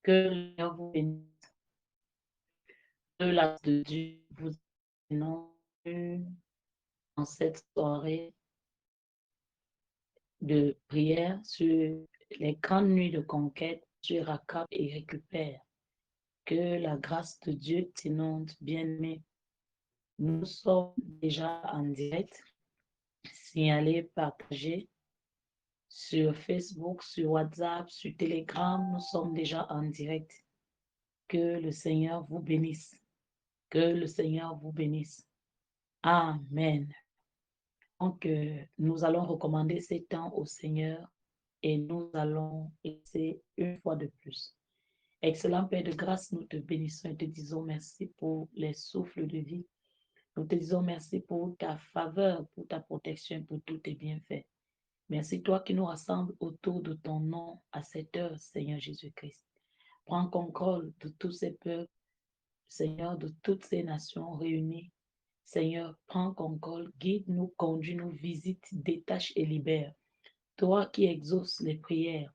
Que le Seigneur vous bénisse. Que la grâce de Dieu vous annonce en cette soirée de prière sur les grandes nuits de conquête sur Rakab et récupère. Que la grâce de Dieu t'inonde, bien-aimé. Nous sommes déjà en direct. Signalez, partagez sur Facebook, sur WhatsApp, sur Telegram. Nous sommes déjà en direct. Que le Seigneur vous bénisse. Que le Seigneur vous bénisse. Amen. Donc, nous allons recommander ces temps au Seigneur et nous allons essayer une fois de plus. Excellent Père de grâce, nous te bénissons et te disons merci pour les souffles de vie. Nous te disons merci pour ta faveur, pour ta protection, pour tous tes bienfaits. Merci toi qui nous rassembles autour de ton nom à cette heure, Seigneur Jésus-Christ. Prends contrôle de tous ces peuples, Seigneur, de toutes ces nations réunies. Seigneur, prends contrôle, guide-nous, conduis-nous, visite, détache et libère. Toi qui exauces les prières,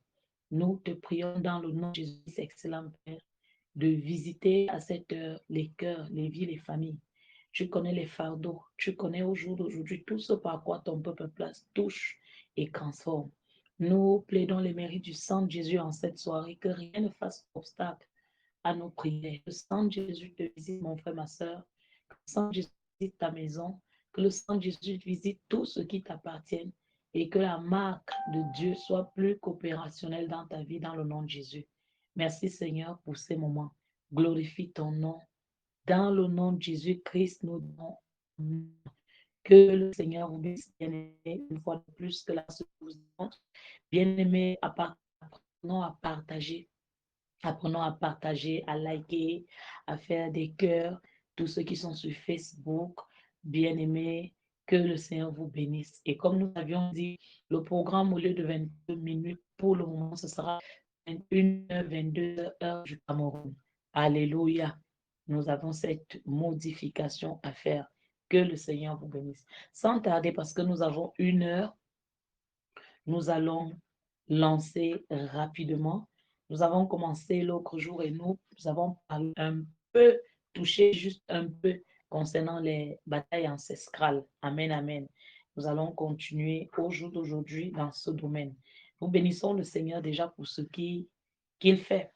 nous te prions dans le nom de Jésus, excellent Père, de visiter à cette heure les cœurs, les vies, les familles. Tu connais les fardeaux, tu connais au jour d'aujourd'hui tout ce par quoi ton peuple place, touche et transforme. Nous plaidons les mérites du sang de Jésus en cette soirée, que rien ne fasse obstacle à nos prières. Que le sang de Jésus te visite, mon frère, ma soeur, que le sang de Jésus visite ta maison, que le sang de Jésus visite tout ce qui t'appartient et que la marque de Dieu soit plus qu'opérationnelle dans ta vie, dans le nom de Jésus. Merci Seigneur pour ces moments. Glorifie ton nom. Dans le nom de Jésus-Christ, nous donnons que le Seigneur vous bénisse, bien-aimé, une fois de plus que la vous montre. Bien-aimé, apprenons à partager. Apprenons à partager, à liker, à faire des cœurs. Tous ceux qui sont sur Facebook, bien-aimés, que le Seigneur vous bénisse. Et comme nous avions dit, le programme au lieu de 22 minutes, pour le moment, ce sera 21h, 22h, heure du Cameroun. Alléluia. Nous avons cette modification à faire. Que le Seigneur vous bénisse. Sans tarder, parce que nous avons 1 heure, nous allons lancer rapidement. Nous avons commencé l'autre jour et nous avons parlé un peu, touché juste un peu concernant les batailles ancestrales. Amen, amen. Nous allons continuer au jour d'aujourd'hui dans ce domaine. Nous bénissons le Seigneur déjà pour ce qu'il fait.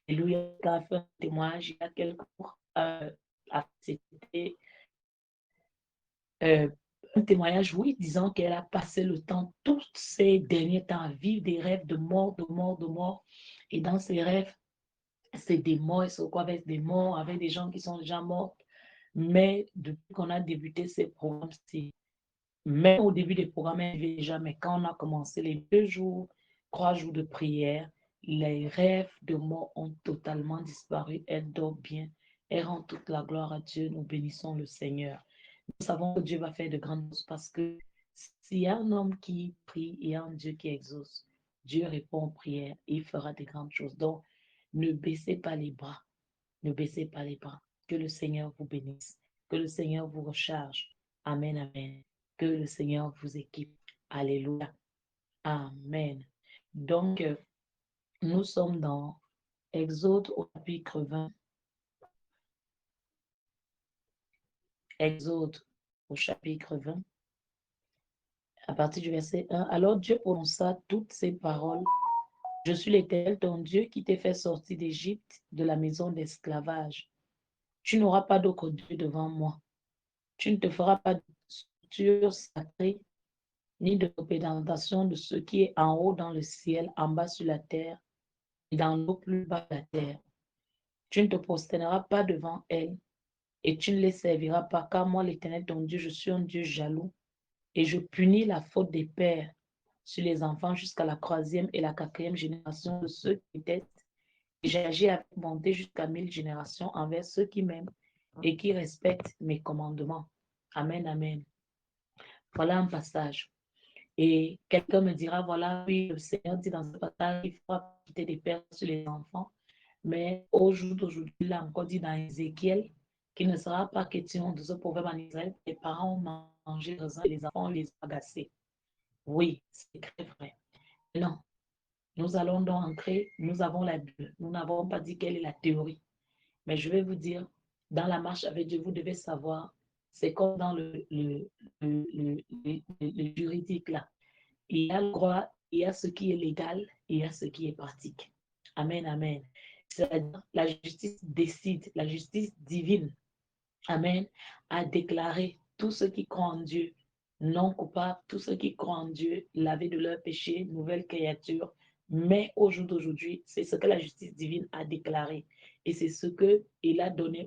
Alléluia, il a fait un témoignage il y a quelques jours. C'était euh, un témoignage, oui, disant qu'elle a passé le temps, tous ces derniers temps, à vivre des rêves de mort, de mort, de mort. Et dans ces rêves, c'est des morts, c'est quoi avec des morts, avec des gens qui sont déjà morts. Mais depuis qu'on a débuté ces programmes-ci, même au début des programmes, déjà, mais quand on a commencé les 2 jours, 3 jours de prière, les rêves de mort ont totalement disparu. Elle dort bien. Elle rend toute la gloire à Dieu. Nous bénissons le Seigneur. Nous savons que Dieu va faire de grandes choses parce que s'il y a un homme qui prie et un Dieu qui exauce, Dieu répond aux prières et il fera de grandes choses. Donc, ne baissez pas les bras. Ne baissez pas les bras. Que le Seigneur vous bénisse. Que le Seigneur vous recharge. Amen, amen. Que le Seigneur vous équipe. Alléluia. Amen. Donc, nous sommes dans Exode au chapitre 20. Exode au chapitre 20. À partir du verset 1, alors Dieu prononça toutes ces paroles. Je suis l'Éternel, ton Dieu, qui t'ai fait sortir d'Égypte, de la maison d'esclavage. Tu n'auras pas d'autre Dieu devant moi. Tu ne te feras pas de structure sacrée, ni de représentation de ce qui est en haut dans le ciel, en bas sur la terre, et dans l'eau plus bas de la terre. Tu ne te prosterneras pas devant elles, et tu ne les serviras pas, car moi, l'Éternel, ton Dieu, je suis un Dieu jaloux, et je punis la faute des pères sur les enfants jusqu'à la 3e et la 4e génération de ceux qui détestent. Et j'agis avec bonté jusqu'à 1000 générations envers ceux qui m'aiment et qui respectent mes commandements. Amen, amen. Voilà un passage. Et quelqu'un me dira, voilà, oui, le Seigneur dit dans ce passage, il faut quitter des pères sur les enfants. Mais au jour d'aujourd'hui, il a encore dit dans Ézéchiel qu'il ne sera pas question de ce proverbe en Israël. Les parents ont mangé les raisins et les enfants les ont agacés. Oui, c'est très vrai. Non, Nous allons donc entrer, nous avons la Bible. Nous n'avons pas dit quelle est la théorie. Mais je vais vous dire, dans la marche avec Dieu, vous devez savoir, c'est comme dans le juridique là. Il y a le droit, il y a ce qui est légal, et il y a ce qui est pratique. Amen, amen. C'est-à-dire, la justice décide, la justice divine, amen, a déclaré tous ceux qui croient en Dieu non coupables, tous ceux qui croient en Dieu, lavés de leurs péchés, nouvelles créatures. Mais au jour d'aujourd'hui, c'est ce que la justice divine a déclaré. Et c'est ce qu'elle elle a donné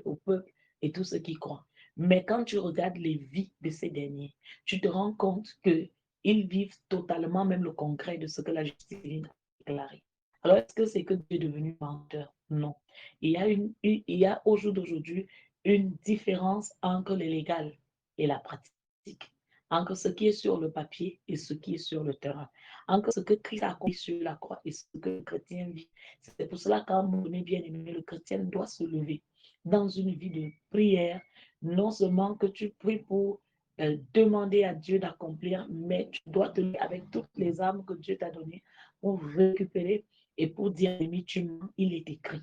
au peuple et tous ceux qui croient. Mais quand tu regardes les vies de ces derniers, tu te rends compte qu'ils vivent totalement même le concret de ce que la justice divine a déclaré. Alors, est-ce que c'est que Dieu est devenu menteur? Non. Il y a au jour d'aujourd'hui une différence entre le légal et la pratique, entre ce qui est sur le papier et ce qui est sur le terrain, entre ce que Christ a accompli sur la croix et ce que le chrétien vit. C'est pour cela qu'à un moment donné, bien aimé, le chrétien doit se lever dans une vie de prière, non seulement que tu pries pour demander à Dieu d'accomplir, mais tu dois te lever avec toutes les armes que Dieu t'a données pour récupérer et pour dire, tu mens, il est écrit.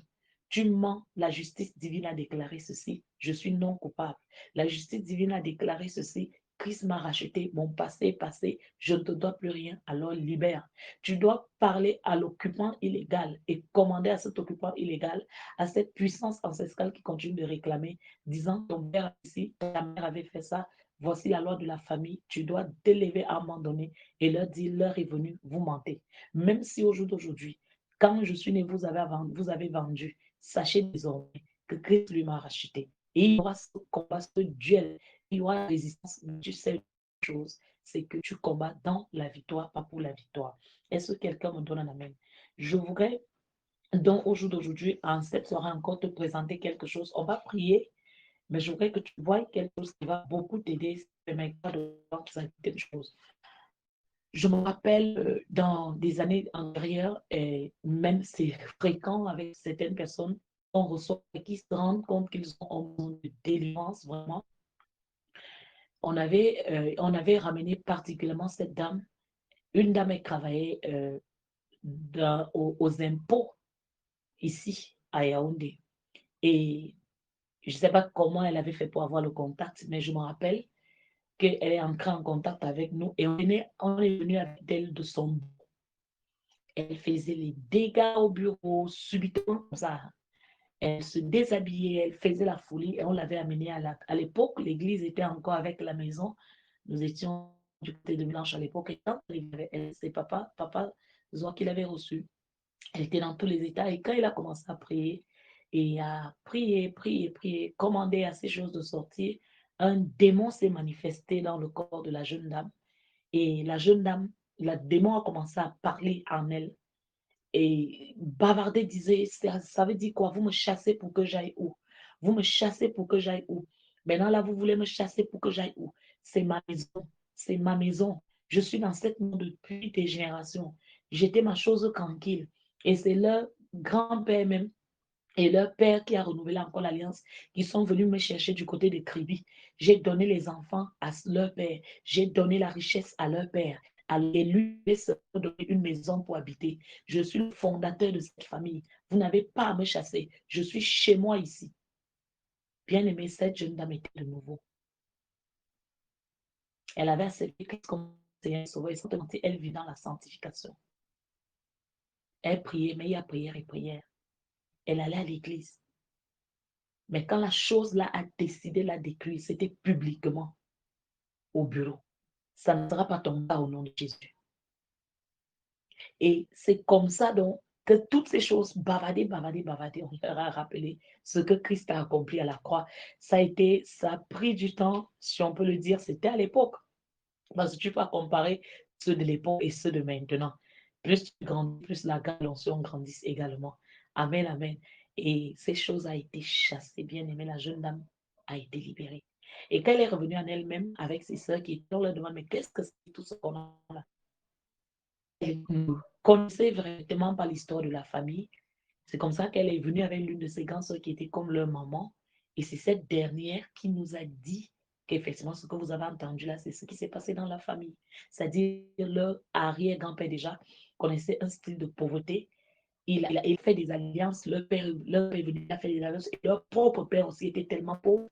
Tu mens, la justice divine a déclaré ceci, je suis non coupable. La justice divine a déclaré ceci, Christ m'a racheté, mon passé est passé, je ne te dois plus rien, alors libère. Tu dois parler à l'occupant illégal et commander à cet occupant illégal, à cette puissance ancestrale qui continue de réclamer, disant ton père ici, ta mère avait fait ça, voici la loi de la famille, tu dois t'élever à un moment donné et leur dire, l'heure est venue, vous mentez. Même si au jour d'aujourd'hui, quand je suis né, vous avez vendu. Sachez désormais que Christ lui m'a racheté. Et il y aura ce combat, ce duel, il y aura la résistance. Mais tu sais une chose, c'est que tu combats dans la victoire, pas pour la victoire. Est-ce que quelqu'un me donne un amen? Je voudrais donc au jour d'aujourd'hui, en cette soirée encore, te présenter quelque chose. On va prier, mais je voudrais que tu vois quelque chose qui va beaucoup t'aider. Quelque chose. Je me rappelle dans des années antérieures, et même c'est fréquent avec certaines personnes, on reçoit qui se rendent compte qu'ils ont besoin de délivrance, vraiment. On avait ramené particulièrement cette dame. Une dame, elle travaillait aux impôts ici à Yaoundé. Et je ne sais pas comment elle avait fait pour avoir le contact, mais je me rappelle qu'elle est entrée en contact avec nous et on est venu avec elle de son. Elle faisait les dégâts au bureau subitement comme ça. Elle se déshabillait, elle faisait la folie et on l'avait amenée à l'époque, l'église était encore avec la maison. Nous étions du côté de Blanche à l'époque et quand c'est papa Zoa qui l'avait reçu. Elle était dans tous les états et quand il a commencé à prier et à prier, commander à ces choses de sortir, un démon s'est manifesté dans le corps de la jeune dame et la jeune dame, le démon a commencé à parler en elle et bavarder disait, ça veut dire quoi? Vous me chassez pour que j'aille où? Vous me chassez pour que j'aille où? Maintenant là, vous voulez me chasser pour que j'aille où? C'est ma maison, c'est ma maison. Je suis dans cette maison depuis des générations. J'étais ma chose tranquille. Et c'est leur grand-père même et leur père qui a renouvelé encore l'alliance, qui sont venus me chercher du côté des tribus. J'ai donné les enfants à leur père. J'ai donné la richesse à leur père. À l'élu, donner une maison pour habiter. Je suis le fondateur de cette famille. Vous n'avez pas à me chasser. Je suis chez moi ici. Bien aimé, cette jeune dame était de nouveau. Elle avait accepté Christ comme Seigneur Sauveur. Elle vit dans la sanctification. Elle priait, mais il y a prière et prière. Elle allait à l'église. Mais quand la chose là a décidé de la détruire, c'était publiquement au bureau. Ça ne sera pas ton cas au nom de Jésus. Et c'est comme ça donc que toutes ces choses, bavader, on leur a rappelé ce que Christ a accompli à la croix. Ça a pris du temps, si on peut le dire, c'était à l'époque. Parce que tu peux comparer ceux de l'époque et ceux de maintenant. Plus tu grandis, plus la l'onction grandit également. Amen, amen. Et ces choses ont été chassées, bien aimée, la jeune dame a été libérée. Et quand elle est revenue en elle-même avec ses sœurs qui étaient, on leur demande, mais qu'est-ce que c'est tout ce qu'on a là? Elle ne connaissait vraiment pas l'histoire de la famille. C'est comme ça qu'elle est venue avec l'une de ses grandes sœurs qui était comme leur maman. Et c'est cette dernière qui nous a dit qu'effectivement, ce que vous avez entendu là, c'est ce qui s'est passé dans la famille. C'est-à-dire leur arrière-grand-père déjà connaissait un style de pauvreté. Il fait des alliances, leur père est venu, il a fait des alliances, et leur propre père aussi était tellement pauvre,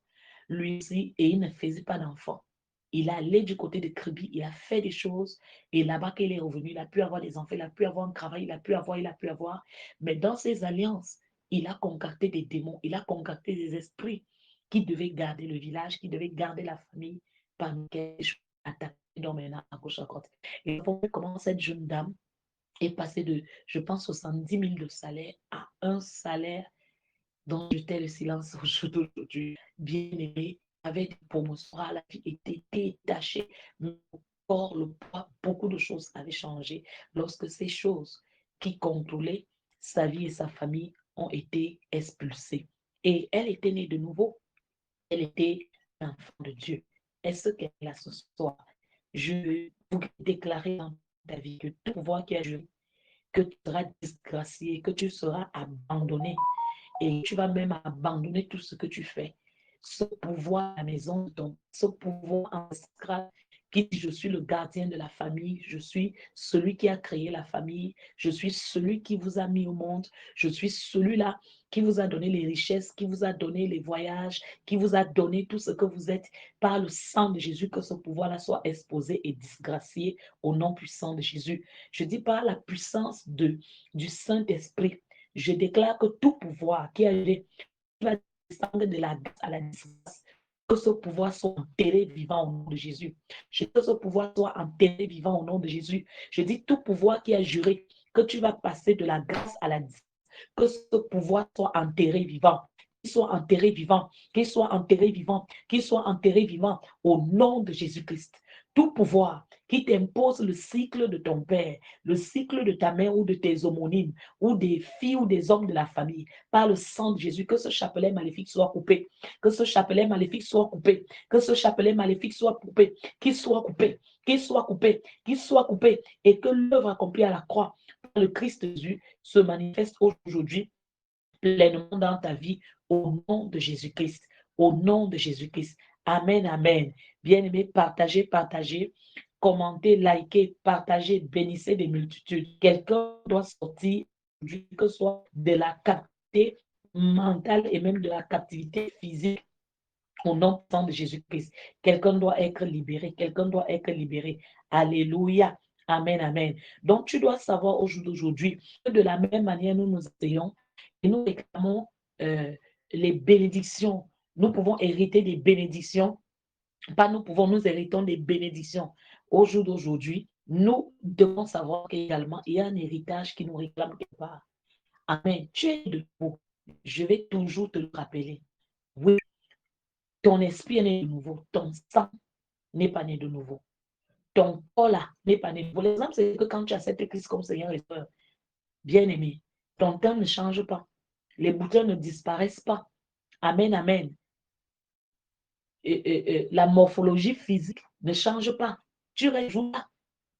lui aussi, et il ne faisait pas d'enfants. Il allait du côté de Kribi, il a fait des choses, et là-bas, qu'il est revenu, il a pu avoir des enfants, il a pu avoir un travail, il a pu avoir. Mais dans ces alliances, il a concocté des démons, il a concocté des esprits qui devaient garder le village, qui devaient garder la famille, parmi lesquels je attaqué maintenant à gauche à droite. Et comment cette jeune dame est passée de, je pense, 70 000 de salaire à un salaire dont j'étais le silence au jour d'aujourd'hui. Bien aimé, avec des promotions, la vie était détachée, mais le corps, le poids, beaucoup de choses avaient changé lorsque ces choses qui contrôlaient sa vie et sa famille ont été expulsées. Et elle était née de nouveau, elle était un enfant de Dieu. Est-ce qu'elle a ce soir? Je veux vous déclarer dans ta vie que tout pouvoir qui a juré, que tu seras disgracié, que tu seras abandonné et tu vas même abandonner tout ce que tu fais. Ce pouvoir à la maison, donc, ce pouvoir ancestral qui dit je suis le gardien de la famille, je suis celui qui a créé la famille, je suis celui qui vous a mis au monde, je suis celui-là qui vous a donné les richesses, qui vous a donné les voyages, qui vous a donné tout ce que vous êtes par le sang de Jésus, que ce pouvoir-là soit exposé et disgracié au nom puissant de Jésus. Je dis par la puissance du Saint-Esprit, je déclare que tout pouvoir qui a va descendre de la grâce à la disgrâce, que ce pouvoir soit enterré vivant au nom de Jésus. Je dis que ce pouvoir soit enterré vivant au nom de Jésus. Je dis tout pouvoir qui a juré que tu vas passer de la grâce à la disgrâce, que ce pouvoir soit enterré vivant, qu'il soit enterré vivant, qu'il soit enterré vivant, qu'il soit enterré vivant au nom de Jésus-Christ. Tout pouvoir qui t'impose le cycle de ton père, le cycle de ta mère ou de tes homonymes, ou des filles ou des hommes de la famille, par le sang de Jésus, que ce chapelet maléfique soit coupé, que ce chapelet maléfique soit coupé, que ce chapelet maléfique soit coupé, qu'il soit coupé, qu'il soit coupé, qu'il soit coupé, et que l'œuvre accomplie à la croix par le Christ Jésus se manifeste aujourd'hui pleinement dans ta vie au nom de Jésus-Christ. Au nom de Jésus-Christ. Amen, amen. Bien-aimés, partagez, commentez, likez, partagez, bénissez des multitudes. Quelqu'un doit sortir, que ce soit de la captivité mentale et même de la captivité physique au nom de Jésus-Christ. Quelqu'un doit être libéré. Quelqu'un doit être libéré. Alléluia. Amen, amen. Donc, tu dois savoir au jour d'aujourd'hui que de la même manière, nous essayons et nous réclamons les bénédictions. Nous pouvons hériter des bénédictions. Pas nous héritons des bénédictions. Au jour d'aujourd'hui, nous devons savoir qu'également, il y a un héritage qui nous réclame quelque part. Amen. Tu es de nouveau. Je vais toujours te le rappeler. Oui, ton esprit est né de nouveau. Ton sang n'est pas né de nouveau. Ton corps là n'est pas né de nouveau. L'exemple, c'est que quand tu acceptes Christ comme Seigneur et Sauveur, bien aimé, ton cœur ne change pas. Les boutons ne disparaissent pas. Amen, amen. La morphologie physique ne change pas. Tu restes là,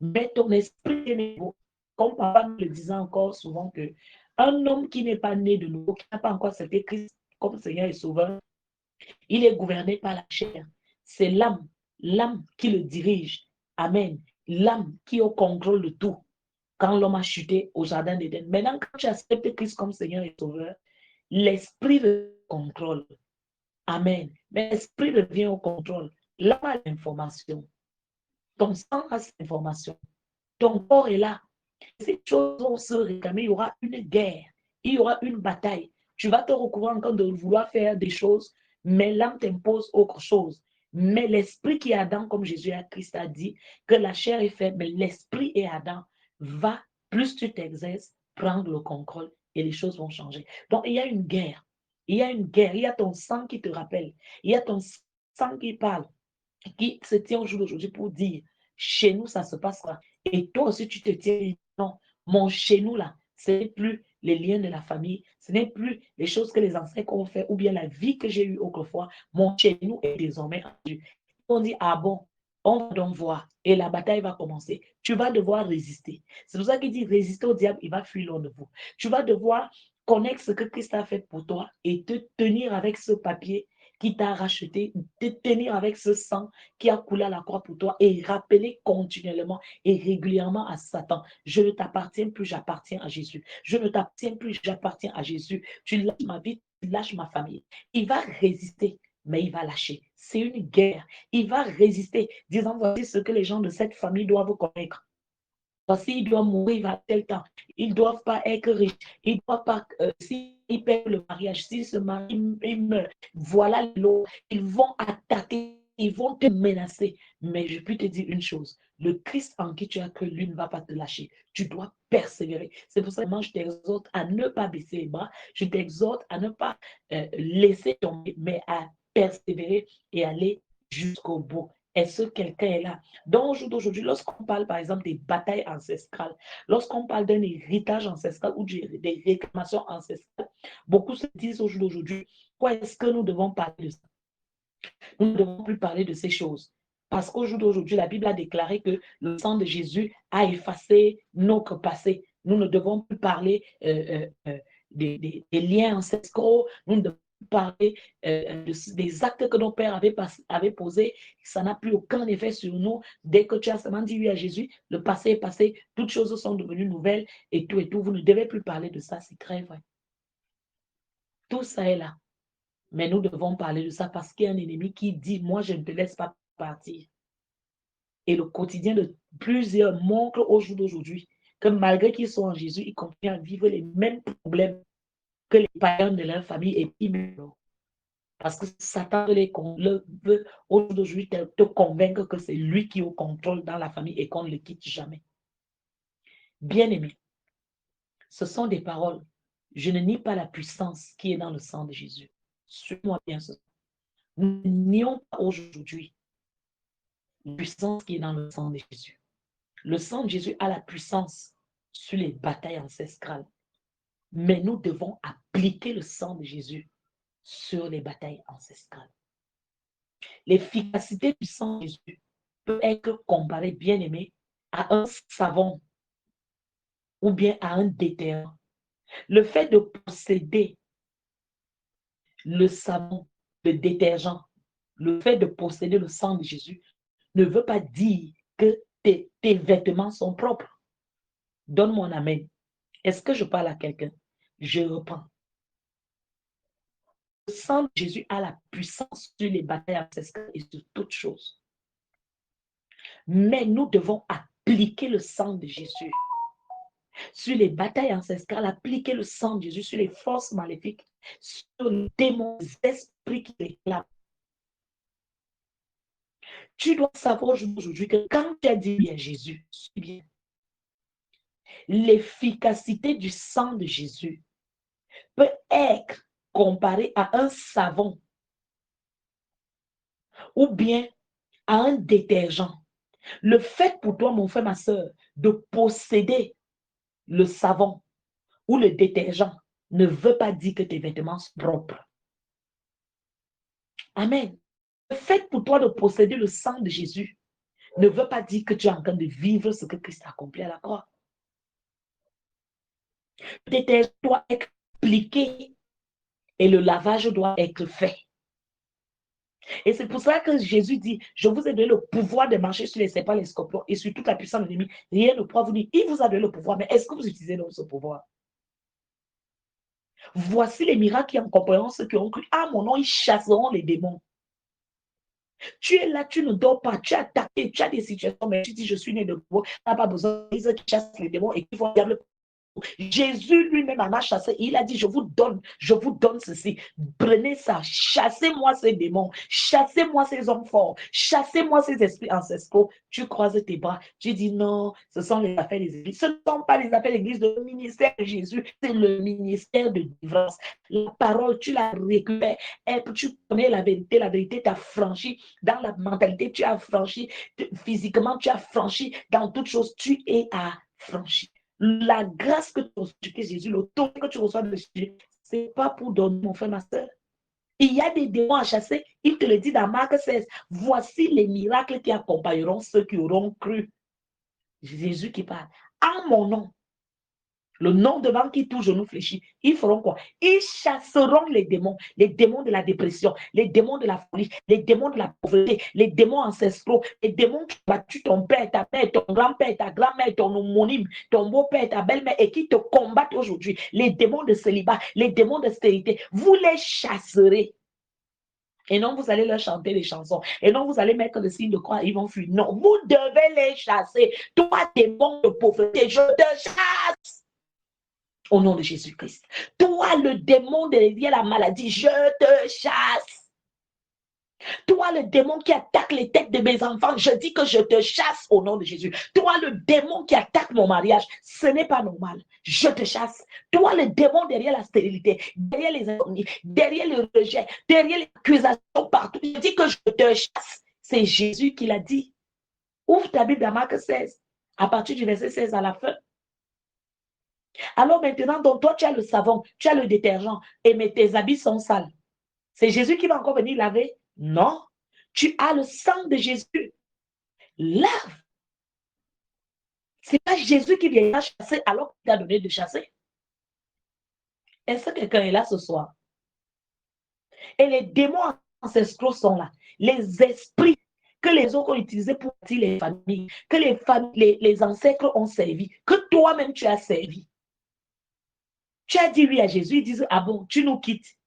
mais ton esprit est né de nouveau. Comme papa me le disait encore souvent que un homme qui n'est pas né de nouveau, qui n'a pas encore accepté Christ comme Seigneur et Sauveur, il est gouverné par la chair. C'est l'âme qui le dirige. Amen. L'âme qui est au contrôle de tout. Quand l'homme a chuté au jardin d'Éden. Maintenant, quand tu acceptes Christ comme Seigneur et Sauveur, l'esprit le contrôle. Amen. Mais l'esprit revient au contrôle. L'âme a l'information. Ton sang a cette information. Ton corps est là. Ces choses vont se réclamer. Il y aura une guerre. Il y aura une bataille. Tu vas te recouvrir encore de vouloir faire des choses, mais l'âme t'impose autre chose. Mais l'esprit qui est Adam, comme Jésus et Christ a dit, que la chair est faible, mais l'esprit est Adam, va, plus tu t'exerces, prendre le contrôle et les choses vont changer. Donc, il y a une guerre. Il y a une guerre. Il y a ton sang qui te rappelle. Il y a ton sang qui parle, qui se tient au jour d'aujourd'hui pour dire, chez nous, ça se passera. Et toi aussi, tu te tiens, non, mon chez nous, là, ce n'est plus les liens de la famille, ce n'est plus les choses que les ancêtres ont fait, ou bien la vie que j'ai eue autrefois. Mon chez nous est désormais en Dieu. On dit, ah bon, on va donc voir. Et la bataille va commencer. Tu vas devoir résister. C'est pour ça qu'il dit, résister au diable, il va fuir loin de vous. Tu vas devoir connaître ce que Christ a fait pour toi et te tenir avec ce papier qui t'a racheté, de tenir avec ce sang qui a coulé à la croix pour toi et rappeler continuellement et régulièrement à Satan, je ne t'appartiens plus, j'appartiens à Jésus. Je ne t'appartiens plus, j'appartiens à Jésus. Tu lâches ma vie, tu lâches ma famille. Il va résister, mais il va lâcher. C'est une guerre. Il va résister, disant voici ce que les gens de cette famille doivent connaître. Voici, ils doivent mourir à tel temps. Ils ne doivent pas être riches. Ils ne doivent pas, s'ils perdent le mariage, s'ils se marient, ils meurent. Voilà l'eau. Ils vont attaquer, ils vont te menacer. Mais je peux te dire une chose. Le Christ en qui tu as cru, lui ne va pas te lâcher. Tu dois persévérer. C'est pour ça que je t'exhorte à ne pas baisser les bras. Je t'exhorte à ne pas laisser tomber, mais à persévérer et aller jusqu'au bout. Est-ce que quelqu'un est là? Donc, au jour d'aujourd'hui, lorsqu'on parle, par exemple, des batailles ancestrales, lorsqu'on parle d'un héritage ancestral ou des réclamations ancestrales, beaucoup se disent au jour d'aujourd'hui, quoi est-ce que nous devons parler de ça? Nous ne devons plus parler de ces choses. Parce qu'au jour d'aujourd'hui, la Bible a déclaré que le sang de Jésus a effacé notre passé. Nous ne devons plus parler des liens ancestraux. Nous ne devons plus parler des actes que nos pères avaient posés. Ça n'a plus aucun effet sur nous. Dès que tu as seulement dit oui à Jésus, le passé est passé. Toutes choses sont devenues nouvelles et tout et tout. Vous ne devez plus parler de ça. C'est très vrai. Tout ça est là. Mais nous devons parler de ça parce qu'il y a un ennemi qui dit, moi, je ne te laisse pas partir. Et le quotidien de plusieurs montre au jour d'aujourd'hui que malgré qu'ils sont en Jésus, ils continuent à vivre les mêmes problèmes que les païens de leur famille et puis parce que Satan veut au jour d'aujourd'hui te convaincre que c'est lui qui est au contrôle dans la famille et qu'on ne le quitte jamais. Bien-aimé, ce sont des paroles. Je ne nie pas la puissance qui est dans le sang de Jésus. Suis-moi bien ce. Nous nions pas aujourd'hui la puissance qui est dans le sang de Jésus. Le sang de Jésus a la puissance sur les batailles ancestrales. Mais nous devons appliquer le sang de Jésus sur les batailles ancestrales. L'efficacité du sang de Jésus peut être comparée, bien aimé, à un savon ou bien à un déterrant. Le fait de posséder le savon, le détergent, le fait de posséder le sang de Jésus ne veut pas dire que tes vêtements sont propres. Donne-moi un amen. Est-ce que je parle à quelqu'un? Je reprends. Le sang de Jésus a la puissance sur les batailles ancestrales et sur toutes choses. Mais nous devons appliquer le sang de Jésus sur les batailles ancestrales, appliquer le sang de Jésus sur les forces maléfiques, sur les démons, les esprits qui réclament. Tu dois savoir aujourd'hui que quand tu as dit oui à Jésus, suis bien. L'efficacité du sang de Jésus peut être comparée à un savon ou bien à un détergent. Le fait pour toi, mon frère, ma soeur, de posséder le savon ou le détergent ne veut pas dire que tes vêtements sont propres. Amen. Le fait pour toi de posséder le sang de Jésus ne veut pas dire que tu es en train de vivre ce que Christ a accompli à la croix. Le détergent doit être appliqué et le lavage doit être fait. Et c'est pour ça que Jésus dit, je vous ai donné le pouvoir de marcher sur les serpents, les scorpions et sur toute la puissance de l'ennemi. Rien ne pourra vous dire, il vous a donné le pouvoir, mais est-ce que vous utilisez ce pouvoir? Voici les miracles qui accompagneront ceux qui ont cru. À mon nom, ils chasseront les démons. Tu es là, tu ne dors pas, tu es attaqué, tu as des situations, mais tu dis, je suis né de pouvoir, tu n'as pas besoin de qui chassent les démons et qui vont diable. Jésus lui-même en a chassé. Il a dit, je vous donne ceci. Prenez ça. Chassez-moi ces démons. Chassez-moi ces hommes forts. Chassez-moi ces esprits ancestraux. Tu croises tes bras. Tu dis, non, ce sont les affaires des églises. Ce ne sont pas les affaires de l'église, le ministère de Jésus. C'est le ministère de délivrance. La parole, tu la récupères. Et tu connais la vérité t'a franchi. Dans la mentalité, tu as franchi. Physiquement, tu as franchi. Dans toutes choses, tu es à franchir. La grâce que tu reçois de Jésus, l'autorité que tu reçois de Jésus, ce n'est pas pour donner, mon frère, ma soeur. Il y a des démons à chasser. Il te le dit dans Marc 16. Voici les miracles qui accompagneront ceux qui auront cru. Jésus qui parle. En mon nom, Le nom devant qui tout genou fléchit, ils feront quoi? Ils chasseront les démons de la dépression, les démons de la folie, les démons de la pauvreté, les démons ancestraux, les démons qui ont battu ton père, ta mère, ton grand-père, ta grand-mère, ton homonyme, ton beau-père, ta belle-mère et qui te combattent aujourd'hui. Les démons de célibat, les démons de stérilité, vous les chasserez. Et non, vous allez leur chanter des chansons. Et non, vous allez mettre le signe de croix, ils vont fuir. Non, vous devez les chasser. Toi, démon de pauvreté, je te chasse. Au nom de Jésus-Christ. Toi, le démon derrière la maladie, je te chasse. Toi, le démon qui attaque les têtes de mes enfants, je dis que je te chasse au nom de Jésus. Toi, le démon qui attaque mon mariage, ce n'est pas normal. Je te chasse. Toi, le démon derrière la stérilité, derrière les insomnies, derrière le rejet, derrière les accusations partout, je dis que je te chasse. C'est Jésus qui l'a dit. Ouvre ta Bible à Marc 16, à partir du verset 16 à la fin. Alors maintenant, donc toi, tu as le savon, tu as le détergent, et tes habits sont sales. C'est Jésus qui va encore venir laver? Non. Tu as le sang de Jésus. Lave. Ce n'est pas Jésus qui viendra chasser alors qu'il t'a donné de chasser. Est-ce que quelqu'un est là ce soir? Et les démons ancestraux sont là. Les esprits que les autres ont utilisés pour bâtir les familles, que les ancêtres ont servi, que toi-même tu as servi. Tu as dit oui à Jésus, ils disent, ah bon, tu nous quittes.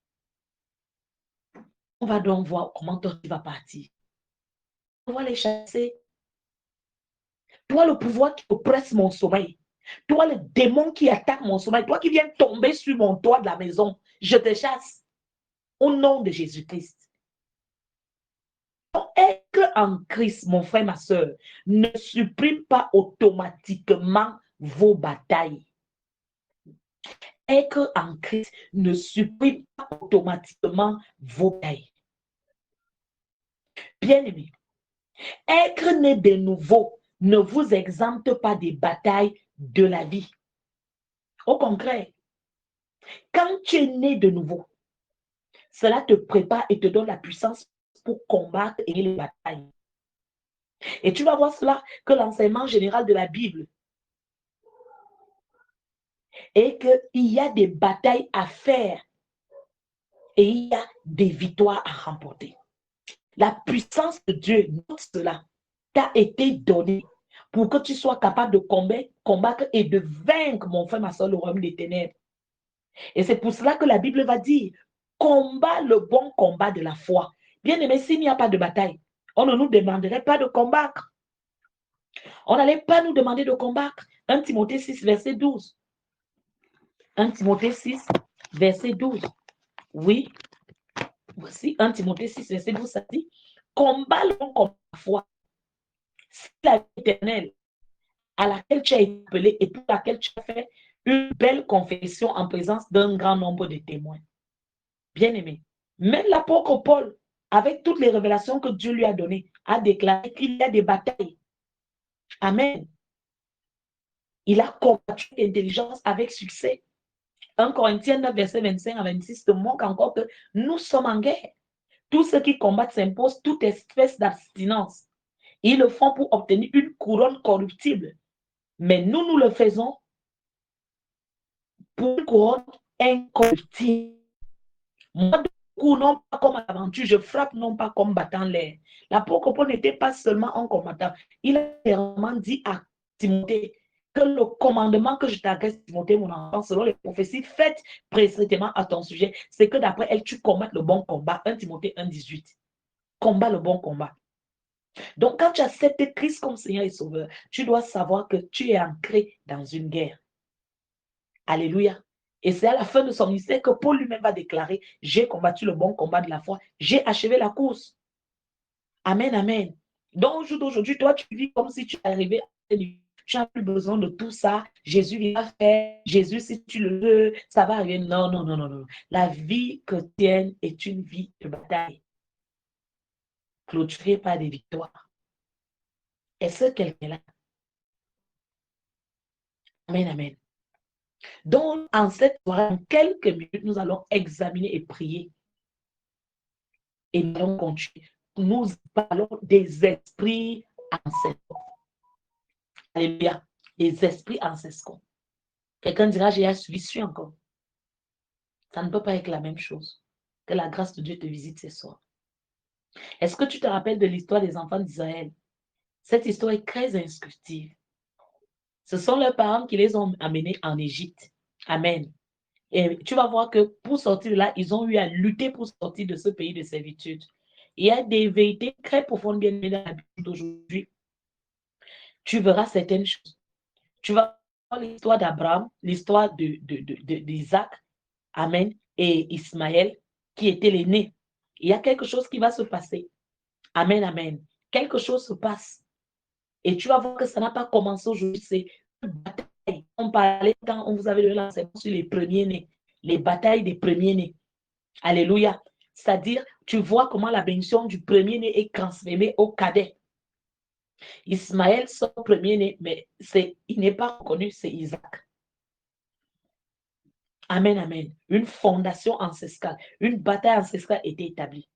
On va donc voir comment toi tu vas partir. On va les chasser. Toi, le pouvoir qui oppresse mon sommeil. Toi, le démon qui attaque mon sommeil. Toi qui viens tomber sur mon toit de la maison. Je te chasse. Au nom de Jésus-Christ. Être en Christ, mon frère, ma soeur, ne supprime pas automatiquement vos batailles. Être en Christ ne supprime pas automatiquement vos batailles. Bien-aimé, être né de nouveau ne vous exempte pas des batailles de la vie. Au contraire, quand tu es né de nouveau, cela te prépare et te donne la puissance pour combattre et les batailles. Et tu vas voir cela que l'enseignement général de la Bible est qu'il y a des batailles à faire et il y a des victoires à remporter. La puissance de Dieu, note cela, t'a été donnée pour que tu sois capable de combattre et de vaincre, mon frère, ma soeur, le royaume des ténèbres. Et c'est pour cela que la Bible va dire, combat le bon combat de la foi. Bien aimé, s'il n'y a pas de bataille, on ne nous demanderait pas de combattre. On n'allait pas nous demander de combattre. 1 Timothée 6, verset 12. 1 Timothée 6, verset 12. Oui, voici 1 Timothée 6, verset 12, ça dit, combat le bon combat de la foi. C'est la vie éternelle à laquelle tu as été appelé et pour laquelle tu as fait une belle confession en présence d'un grand nombre de témoins. Bien-aimé, même l'apôtre Paul, avec toutes les révélations que Dieu lui a données, a déclaré qu'il y a des batailles. Amen. Il a combattu l'intelligence avec succès. 1 Corinthiens 9, verset 25 à 26 te montre encore que nous sommes en guerre. Tous ceux qui combattent s'imposent toute espèce d'abstinence. Ils le font pour obtenir une couronne corruptible. Mais nous le faisons pour une couronne incorruptible. Moi, de coup, non pas comme aventure, je frappe non pas comme battant l'air. L'apôtre Paul n'était pas seulement un combattant. Il a vraiment dit à Timothée que le commandement que je t'adresse, Timothée, mon enfant, selon les prophéties faites précisément à ton sujet, c'est que d'après elle, tu combattes le bon combat. 1 Timothée 1, 18. Combat le bon combat. Donc, quand tu acceptes Christ comme Seigneur et Sauveur, tu dois savoir que tu es ancré dans une guerre. Alléluia. Et c'est à la fin de son ministère que Paul lui-même va déclarer, j'ai combattu le bon combat de la foi, j'ai achevé la course. Amen, amen. Donc, au jour d'aujourd'hui, toi, tu vis comme si tu arrivais à tu n'as plus besoin de tout ça. Jésus vient faire. Jésus, si tu le veux, ça va arriver. Non, non, non, non, non. La vie chrétienne est une vie de bataille, clôturée par des victoires. Est-ce que quelqu'un est là? Amen, amen. Donc, en cette soirée, en quelques minutes, nous allons examiner et prier. Et nous allons continuer. Nous parlons des esprits ancestraux. Alléluia. Les esprits ancestraux. Quelqu'un dira, j'ai suivi, suis encore. Ça ne peut pas être la même chose. Que la grâce de Dieu te visite ce soir. Est-ce que tu te rappelles de l'histoire des enfants d'Israël? Cette histoire est très instructive. Ce sont leurs parents qui les ont amenés en Égypte. Amen. Et tu vas voir que pour sortir de là, ils ont eu à lutter pour sortir de ce pays de servitude. Il y a des vérités très profondes bien aimées dans la Bible d'aujourd'hui. Tu verras certaines choses. Tu vas voir l'histoire d'Abraham, l'histoire d'Isaac, Amen, et Ismaël, qui était l'aîné. Il y a quelque chose qui va se passer. Amen, amen. Quelque chose se passe. Et tu vas voir que ça n'a pas commencé aujourd'hui. C'est une bataille. On parlait quand on vous avait donné l'enseignement sur les premiers-nés, les batailles des premiers-nés. Alléluia. C'est-à-dire, tu vois comment la bénédiction du premier-né est transférée au cadet. Ismaël, son premier-né, mais il n'est pas reconnu, c'est Isaac. Amen, amen. Une fondation ancestrale, une bataille ancestrale était établie.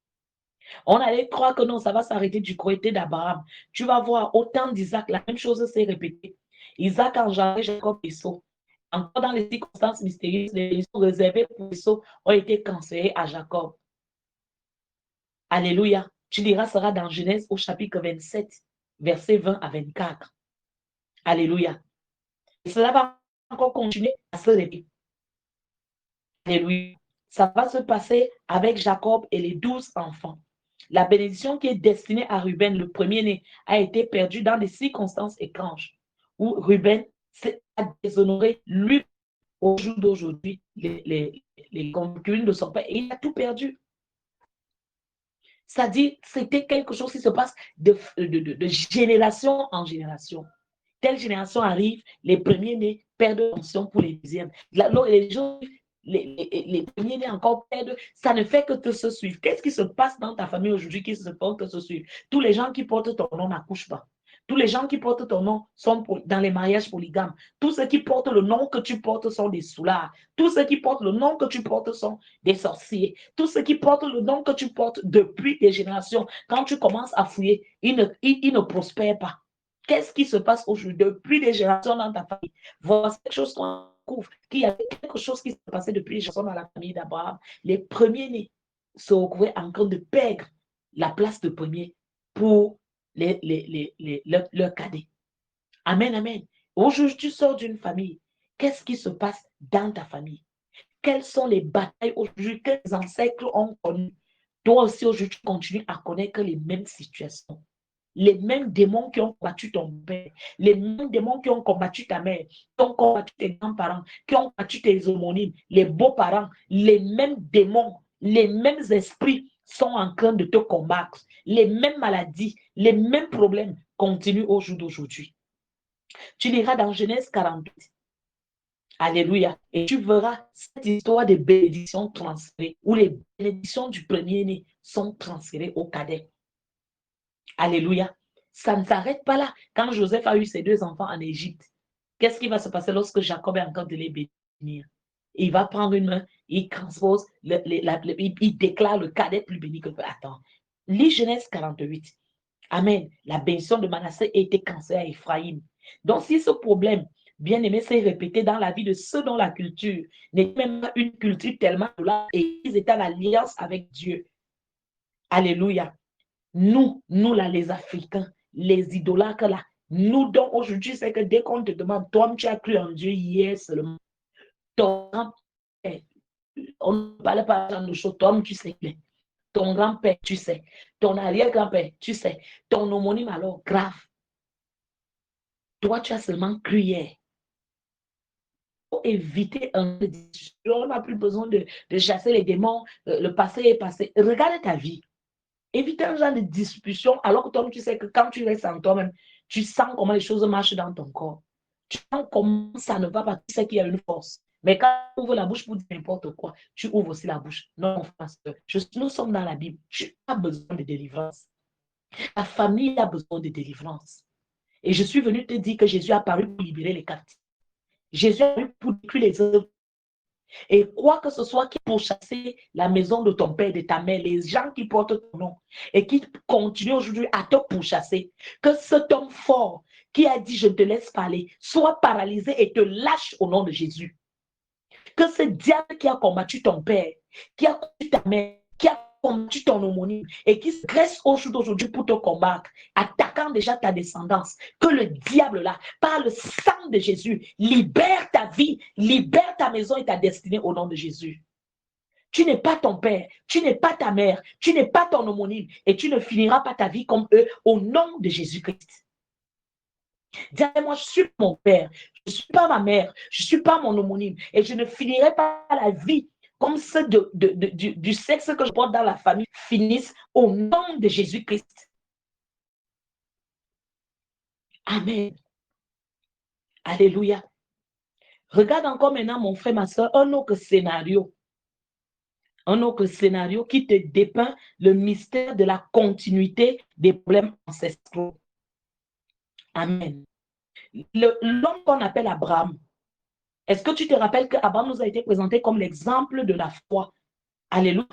On allait croire que non, ça va s'arrêter du côté d'Abraham. Tu vas voir, au temps d'Isaac, la même chose s'est répétée. Isaac a engendré Jacob et Esau. Encore dans les circonstances mystérieuses, les bénédictions réservées pour Esau ont été transférées à Jacob. Alléluia. Tu diras, ça sera dans Genèse au chapitre 27, versets 20 à 24. Alléluia. Et cela va encore continuer à se répéter. Alléluia. Ça va se passer avec Jacob et les 12 enfants. La bénédiction qui est destinée à Ruben, le premier-né, a été perdue dans des circonstances étranges, où Ruben a déshonoré lui au jour d'aujourd'hui les concubines de son père et il a tout perdu. Ça dit, c'était quelque chose qui se passe de génération en génération. Telle génération arrive, les premiers-nés perdent pension pour les deuxièmes. Les gens les premiers-nés encore perdent, ça ne fait que te se suivre. Qu'est-ce qui se passe dans ta famille aujourd'hui qui se font que se suivre? Tous les gens qui portent ton nom n'accouchent pas. Tous les gens qui portent ton nom sont dans les mariages polygames. Tous ceux qui portent le nom que tu portes sont des soulards. Tous ceux qui portent le nom que tu portes sont des sorciers. Tous ceux qui portent le nom que tu portes depuis des générations, quand tu commences à fouiller, ils ne prospèrent pas. Qu'est-ce qui se passe aujourd'hui depuis des générations dans ta famille? Voici quelque chose qu'on découvre, qu'il y avait quelque chose qui s'est passé depuis des générations dans la famille d'Abraham. Les premiers-nés se retrouvaient en train de perdre la place de premier pour leurs cadets. Amen, amen. Aujourd'hui, tu sors d'une famille. Qu'est-ce qui se passe dans ta famille? Quelles sont les batailles aujourd'hui que les ancêtres ont connues? Toi aussi, aujourd'hui, tu continues à connaître les mêmes situations. Les mêmes démons qui ont combattu ton père, les mêmes démons qui ont combattu ta mère, qui ont combattu tes grands-parents, qui ont combattu tes homonymes, les beaux-parents, les mêmes démons, les mêmes esprits sont en train de te combattre. Les mêmes maladies, les mêmes problèmes continuent au jour d'aujourd'hui. Tu liras dans Genèse 48. Alléluia. Et tu verras cette histoire de bénédictions transférées, où les bénédictions du premier-né sont transférées au cadet. Alléluia. Ça ne s'arrête pas là. Quand Joseph a eu ses 2 enfants en Égypte, qu'est-ce qui va se passer lorsque Jacob est encore de les bénir? Il va prendre une main, il transpose, il déclare le cadet plus béni que le père. Attends. Lis Genèse 48. Amen. La bénédiction de Manassé a été cancellée à Ephraïm. Donc, si ce problème, bien aimé, s'est répété dans la vie de ceux dont la culture n'est même pas une culture tellement là, et ils étaient en alliance avec Dieu. Alléluia. Nous là, les Africains, les idolâtres là, nous donc aujourd'hui, c'est que dès qu'on te demande, toi, tu as cru en Dieu hier seulement, ton grand-père, on ne parle pas de choses, toi, tu sais, ton grand-père, tu sais, ton arrière-grand-père, tu sais, ton homonyme alors grave. Toi, tu as seulement cru hier. Pour éviter un discussion, on n'a plus besoin de chasser les démons, le passé est passé. Regarde ta vie. Évite un genre de discussion alors que toi, tu sais que quand tu restes en toi-même, tu sens comment les choses marchent dans ton corps. Tu sens comment ça ne va pas, tu sais qu'il y a une force. Mais quand tu ouvres la bouche pour dire n'importe quoi, tu ouvres aussi la bouche. Non, nous sommes dans la Bible. Tu as besoin de délivrance. Ta famille a besoin de délivrance. Et je suis venu te dire que Jésus a apparu pour libérer les captifs. Jésus a apparu pour détruire les œuvres. Et quoi que ce soit qui pour chasser la maison de ton père, de ta mère, les gens qui portent ton nom et qui continuent aujourd'hui à te pourchasser, que cet homme fort qui a dit je ne te laisse pas aller, soit paralysé et te lâche au nom de Jésus. Que ce diable qui a combattu ton père, qui a combattu ta mère, qui a combattu ton homonyme et qui se dresse au jour d'aujourd'hui pour te combattre, attaquant déjà ta descendance, que le diable là, par le sang de Jésus, libère ta vie, libère ta maison et ta destinée au nom de Jésus. Tu n'es pas ton père, tu n'es pas ta mère, tu n'es pas ton homonyme et tu ne finiras pas ta vie comme eux au nom de Jésus-Christ. Dis, moi, je suis mon père, je ne suis pas ma mère, je ne suis pas mon homonyme et je ne finirai pas la vie comme ceux du sexe que je porte dans la famille finissent au nom de Jésus-Christ. Amen. Alléluia. Regarde encore maintenant, mon frère, ma soeur, un autre scénario. Un autre scénario qui te dépeint le mystère de la continuité des problèmes ancestraux. Amen. L'homme qu'on appelle Abraham, est-ce que tu te rappelles qu'Abraham nous a été présenté comme l'exemple de la foi? Alléluia.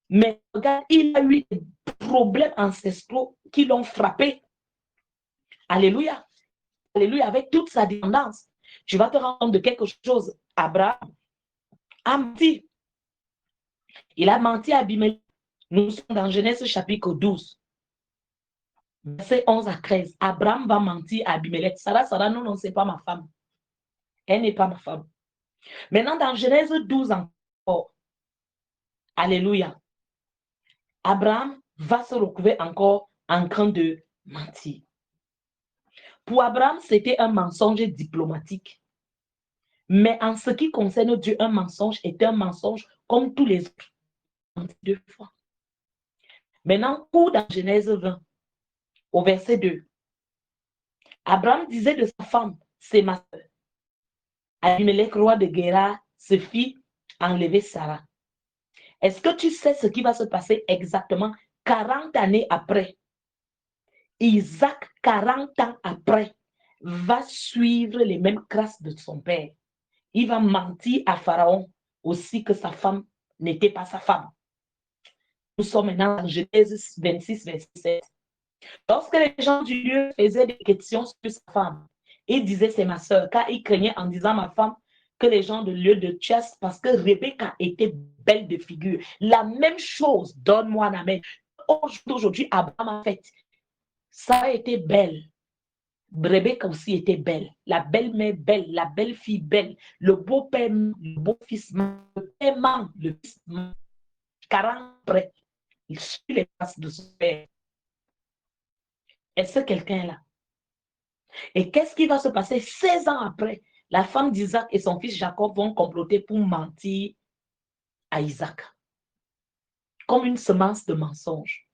Mais regarde, il a eu des problèmes ancestraux qui l'ont frappé. Alléluia. Alléluia, avec toute sa dépendance. Tu vas te rendre compte de quelque chose. Abraham a menti. Il a menti à Abimelech. Nous sommes dans Genèse chapitre 12. Verset 11 à 13. Abraham va mentir à Abimelech. Sarah, non, c'est pas ma femme. Elle n'est pas ma femme. Maintenant, dans Genèse 12 encore. Alléluia. Abraham va se retrouver encore en train de mentir. Pour Abraham, c'était un mensonge diplomatique. Mais en ce qui concerne Dieu, un mensonge est un mensonge comme tous les autres. Deux fois. Maintenant, pour dans Genèse 20, au verset 2, Abraham disait de sa femme, c'est ma soeur. Abimelech, roi de Guérar, se fit enlever Sarah. Est-ce que tu sais ce qui va se passer exactement 40 années après? Isaac, 40 ans après, va suivre les mêmes grâces de son père. Il va mentir à Pharaon aussi que sa femme n'était pas sa femme. Nous sommes maintenant en Genèse 26, verset 7. Lorsque les gens du lieu faisaient des questions sur sa femme, ils disaient c'est ma soeur, car ils craignaient en disant ma femme que les gens de lieu de chasse, parce que Rebecca était belle de figure. La même chose, donne-moi un amen. Aujourd'hui, Abraham a fait. Ça a été belle. Rebecca aussi était belle. La belle-mère belle, la belle-fille belle, le beau-père, le beau-fils, le père, le fils, 40 après, il suit les traces de son père. Est-ce que quelqu'un est là? Et qu'est-ce qui va se passer 16 ans après? La femme d'Isaac et son fils Jacob vont comploter pour mentir à Isaac. Comme une semence de mensonge.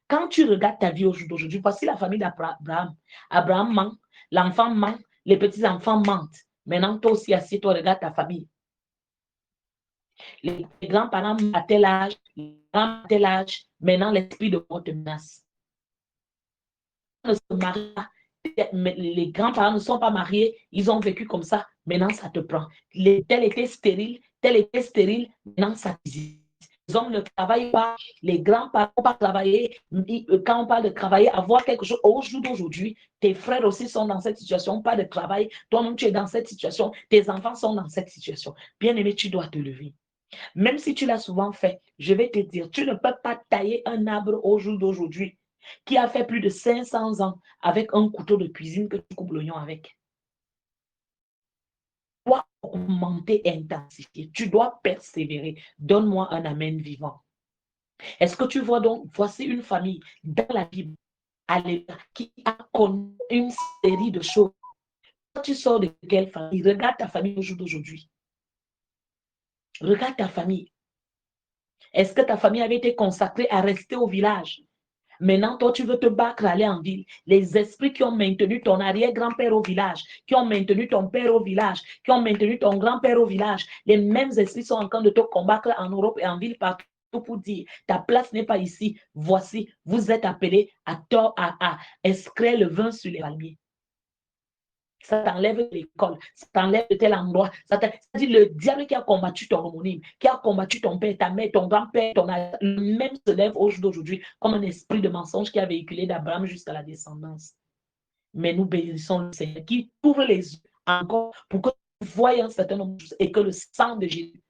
Quand tu regardes ta vie aujourd'hui, voici la famille d'Abraham. Abraham ment, l'enfant ment, les petits-enfants mentent. Maintenant, toi aussi, assieds-toi, regarde ta famille. Les grands-parents à tel âge, les grands à tel âge, maintenant l'esprit de mort te menace. Ne se marie pas. Les grands-parents ne sont pas mariés, ils ont vécu comme ça, maintenant ça te prend. Tel était stérile, maintenant ça t'existe. Les hommes ne travaillent pas, les grands-parents n'ont pas travaillé. Quand on parle de travailler, avoir quelque chose, au jour d'aujourd'hui, tes frères aussi sont dans cette situation, pas de travail, toi-même tu es dans cette situation, tes enfants sont dans cette situation. Bien-aimé, tu dois te lever. Même si tu l'as souvent fait, je vais te dire, tu ne peux pas tailler un arbre au jour d'aujourd'hui qui a fait plus de 500 ans avec un couteau de cuisine que tu coupes l'oignon avec. Tu dois augmenter et intensifier. Tu dois persévérer. Donne-moi un amen vivant. Est-ce que tu vois donc, voici une famille dans la Bible qui a connu une série de choses. Quand tu sors de quelle famille? Regarde ta famille au jour d'aujourd'hui. Regarde ta famille. Est-ce que ta famille avait été consacrée à rester au village? Maintenant, toi, tu veux te battre, aller en ville. Les esprits qui ont maintenu ton arrière-grand-père au village, qui ont maintenu ton père au village, qui ont maintenu ton grand-père au village, les mêmes esprits sont en train de te combattre en Europe et en ville partout pour dire, ta place n'est pas ici. Voici, vous êtes appelés à inscrire le vin sur les palmiers. Ça t'enlève l'école, ça t'enlève de tel endroit. C'est-à-dire le diable qui a combattu ton homonyme, qui a combattu ton père, ta mère, ton grand-père, le même se lève au jour d'aujourd'hui comme un esprit de mensonge qui a véhiculé d'Abraham jusqu'à la descendance. Mais nous bénissons le Seigneur qui ouvre les yeux encore pour que tu voies un certain nombre de choses et que le sang de Jésus.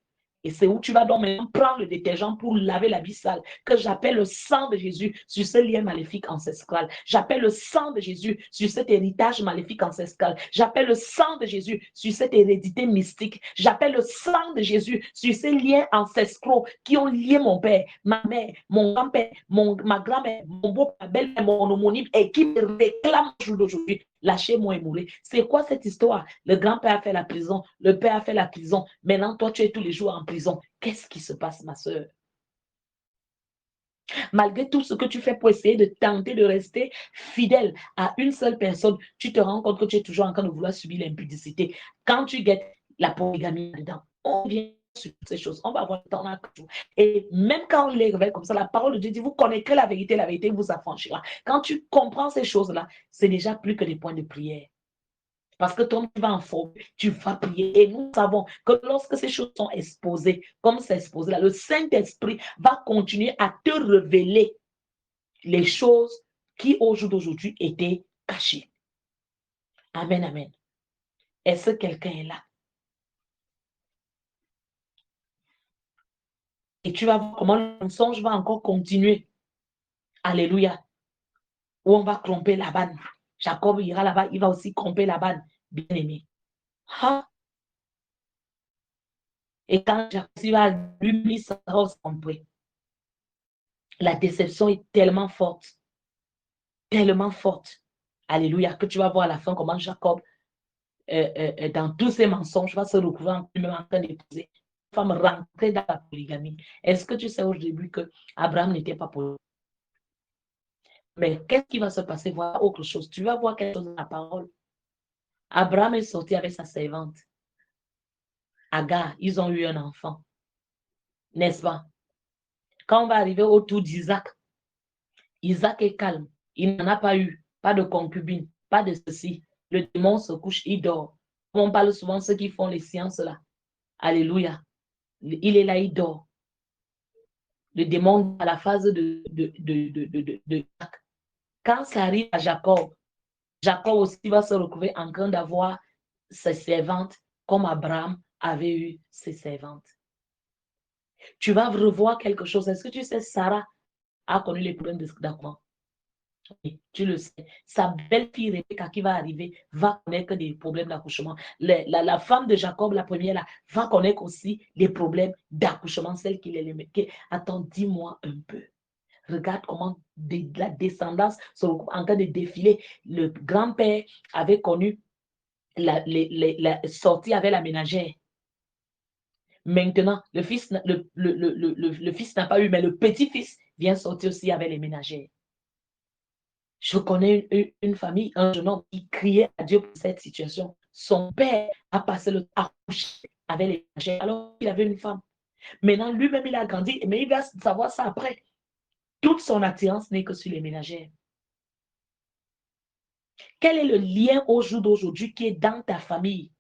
Et c'est où tu vas donc maintenant prendre le détergent pour laver l'habit sale, que j'appelle le sang de Jésus sur ce lien maléfique ancestral. J'appelle le sang de Jésus sur cet héritage maléfique ancestral. J'appelle le sang de Jésus sur cette hérédité mystique. J'appelle le sang de Jésus sur ces liens ancestraux qui ont lié mon père, ma mère, mon grand-père, ma grand-mère, mon beau-père, belle-mère, mon homonyme et qui me réclament aujourd'hui. Lâchez-moi et mourrez. C'est quoi cette histoire? Le grand-père a fait la prison, le père a fait la prison. Maintenant, toi, tu es tous les jours en prison. Qu'est-ce qui se passe, ma soeur? Malgré tout ce que tu fais pour essayer de tenter de rester fidèle à une seule personne, tu te rends compte que tu es toujours en train de vouloir subir l'impudicité. Quand tu guettes la polygamie dedans, on vient sur ces choses. On va avoir le temps là. Et même quand on les révèle comme ça, la parole de Dieu dit, vous connaîtrez la vérité vous affranchira. Quand tu comprends ces choses-là, c'est déjà plus que des points de prière. Parce que toi, tu vas en forme, tu vas prier. Et nous savons que lorsque ces choses sont exposées, comme c'est exposé là, le Saint-Esprit va continuer à te révéler les choses qui, au jour d'aujourd'hui, étaient cachées. Amen, amen. Est-ce que quelqu'un est là? Et tu vas voir comment le mensonge va encore continuer. Alléluia. Où on va tromper Laban. Jacob ira là-bas, il va aussi tromper Laban. Bien aimé. Ah. Et quand Jacob va lui, ça va se tromper. La déception est tellement forte. Tellement forte. Alléluia. Que tu vas voir à la fin comment Jacob, dans tous ses mensonges, va se retrouver en lui-même en train d'épouser une femme rentrée dans la polygamie. Est-ce que tu sais au début que Abraham n'était pas polygame? Mais qu'est-ce qui va se passer? Voilà autre chose. Tu vas voir quelque chose dans la parole. Abraham est sorti avec sa servante. Agar, ils ont eu un enfant. N'est-ce pas? Quand on va arriver autour d'Isaac, Isaac est calme. Il n'en a pas eu. Pas de concubine, pas de ceci. Le démon se couche, il dort. On parle souvent de ceux qui font les sciences là. Alléluia. Il est là, il dort. Le démon à la phase de Jacques. Quand ça arrive à Jacob, Jacob aussi va se retrouver en train d'avoir ses servantes comme Abraham avait eu ses servantes. Tu vas revoir quelque chose. Est-ce que tu sais, Sarah a connu les problèmes d'accouchement? Oui, tu le sais. Sa belle-fille Rebecca qui va arriver va connaître des problèmes d'accouchement. La femme de Jacob, la première, là, va connaître aussi les problèmes d'accouchement, celle qui les met. Attends, dis-moi un peu. Regarde comment la descendance se retrouve en train de défiler. Le grand-père avait connu la sortie avec la ménagère. Maintenant, le fils n'a pas eu, mais le petit-fils vient sortir aussi avec les ménagères. Je connais une famille, un jeune homme qui criait à Dieu pour cette situation. Son père a passé le temps à coucher avec les ménagères alors qu'il avait une femme. Maintenant, lui-même, il a grandi, mais il va savoir ça après. Toute son attirance n'est que sur les ménagères. Quel est le lien au jour d'aujourd'hui qui est dans ta famille,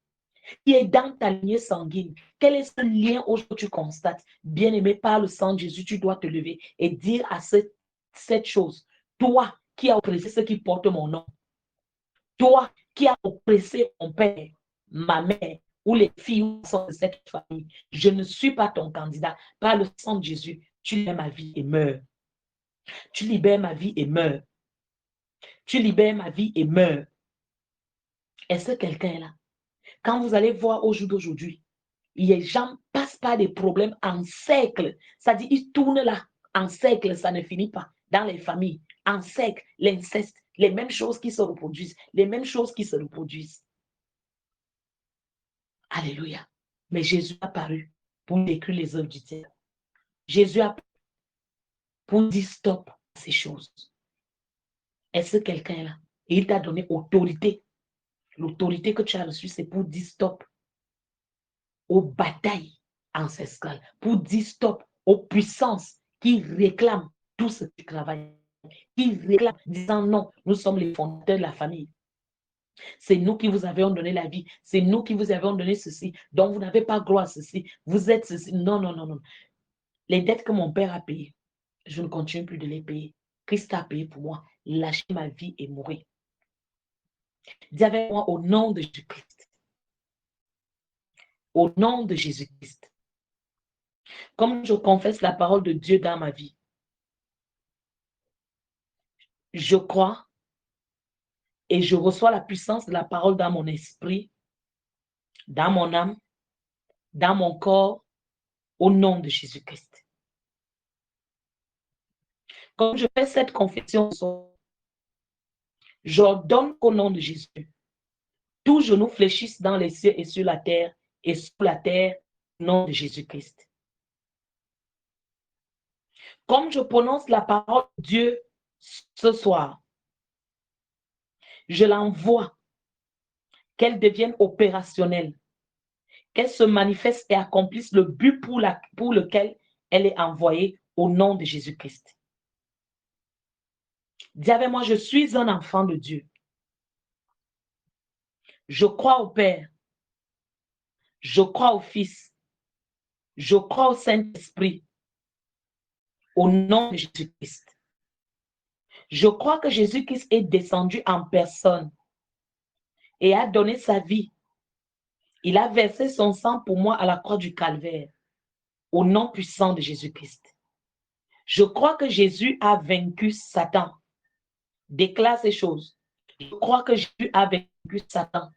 qui est dans ta lignée sanguine? Quel est ce lien où tu constates? Bien-aimé, par le sang de Jésus, tu dois te lever et dire à cette chose, toi qui as oppressé ceux qui portent mon nom, toi qui as oppressé mon père, ma mère, ou les filles de cette famille, je ne suis pas ton candidat. Par le sang de Jésus, tu libères ma vie et meurs. Tu libères ma vie et meurs. Tu libères ma vie et meurs. Est-ce que quelqu'un est là? Quand vous allez voir au jour d'aujourd'hui, les gens passent par des problèmes en cercle. Ça dit, ils tournent là en cercle, ça ne finit pas. Dans les familles, en cercle, l'inceste, les mêmes choses qui se reproduisent, les mêmes choses qui se reproduisent. Alléluia. Mais Jésus a apparu pour décrire les œuvres du diable. Jésus a apparu pour dire stop à ces choses. Est-ce que quelqu'un est là? Et il t'a donné autorité. L'autorité que tu as reçue, c'est pour dire stop aux batailles ancestrales, pour dire stop aux puissances qui réclament tout ce qui travaille, qui réclament, disant non, nous sommes les fondateurs de la famille. C'est nous qui vous avons donné la vie, c'est nous qui vous avons donné ceci, donc vous n'avez pas droit à ceci, vous êtes ceci. Non, non, non, non. Les dettes que mon père a payées, je ne continue plus de les payer. Christ a payé pour moi. Lâcher ma vie et mourir. Dis avec moi au nom de Jésus-Christ. Au nom de Jésus-Christ. Comme je confesse la parole de Dieu dans ma vie, je crois et je reçois la puissance de la parole dans mon esprit, dans mon âme, dans mon corps, au nom de Jésus-Christ. Comme je fais cette confession, j'ordonne qu'au nom de Jésus, tous genoux fléchissent dans les cieux et sur la terre, au nom de Jésus-Christ. Comme je prononce la parole de Dieu ce soir, je l'envoie, qu'elle devienne opérationnelle, qu'elle se manifeste et accomplisse le but pour lequel elle est envoyée au nom de Jésus-Christ. Dis avec moi, je suis un enfant de Dieu. Je crois au Père. Je crois au Fils. Je crois au Saint-Esprit. Au nom de Jésus-Christ. Je crois que Jésus-Christ est descendu en personne et a donné sa vie. Il a versé son sang pour moi à la croix du Calvaire, au nom puissant de Jésus-Christ. Je crois que Jésus a vaincu Satan. Déclare ces choses. Je crois que Jésus a vaincu Satan.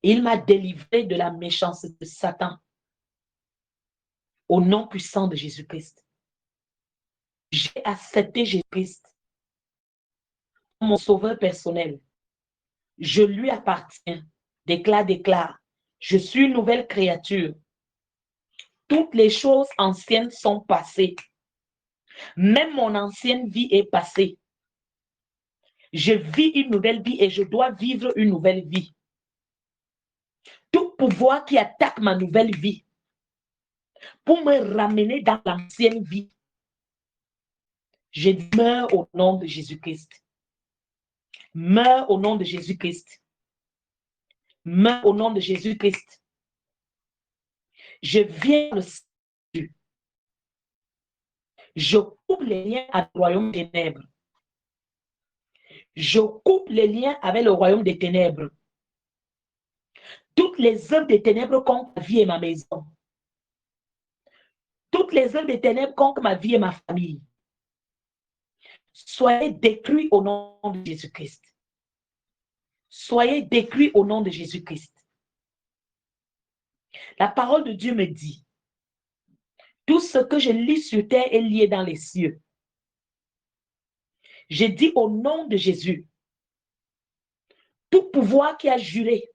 Il m'a délivré de la méchanceté de Satan, au nom puissant de Jésus-Christ. J'ai accepté Jésus-Christ comme mon sauveur personnel. Je lui appartiens. Déclare. Je suis une nouvelle créature. Toutes les choses anciennes sont passées. Même mon ancienne vie est passée. Je vis une nouvelle vie et je dois vivre une nouvelle vie. Tout pouvoir qui attaque ma nouvelle vie pour me ramener dans l'ancienne vie, je meurs au nom de Jésus-Christ. Meurs au nom de Jésus-Christ. Meurs au nom de Jésus-Christ. Je viens le salut. Je coupe les liens avec le royaume des ténèbres. Je coupe les liens avec le royaume des ténèbres. Toutes les œuvres des ténèbres contre ma vie et ma maison. Toutes les œuvres des ténèbres contre ma vie et ma famille. Soyez détruits au nom de Jésus-Christ. Soyez détruits au nom de Jésus-Christ. La parole de Dieu me dit, tout ce que je lis sur terre est lié dans les cieux. Je dis au nom de Jésus, tout pouvoir qui a juré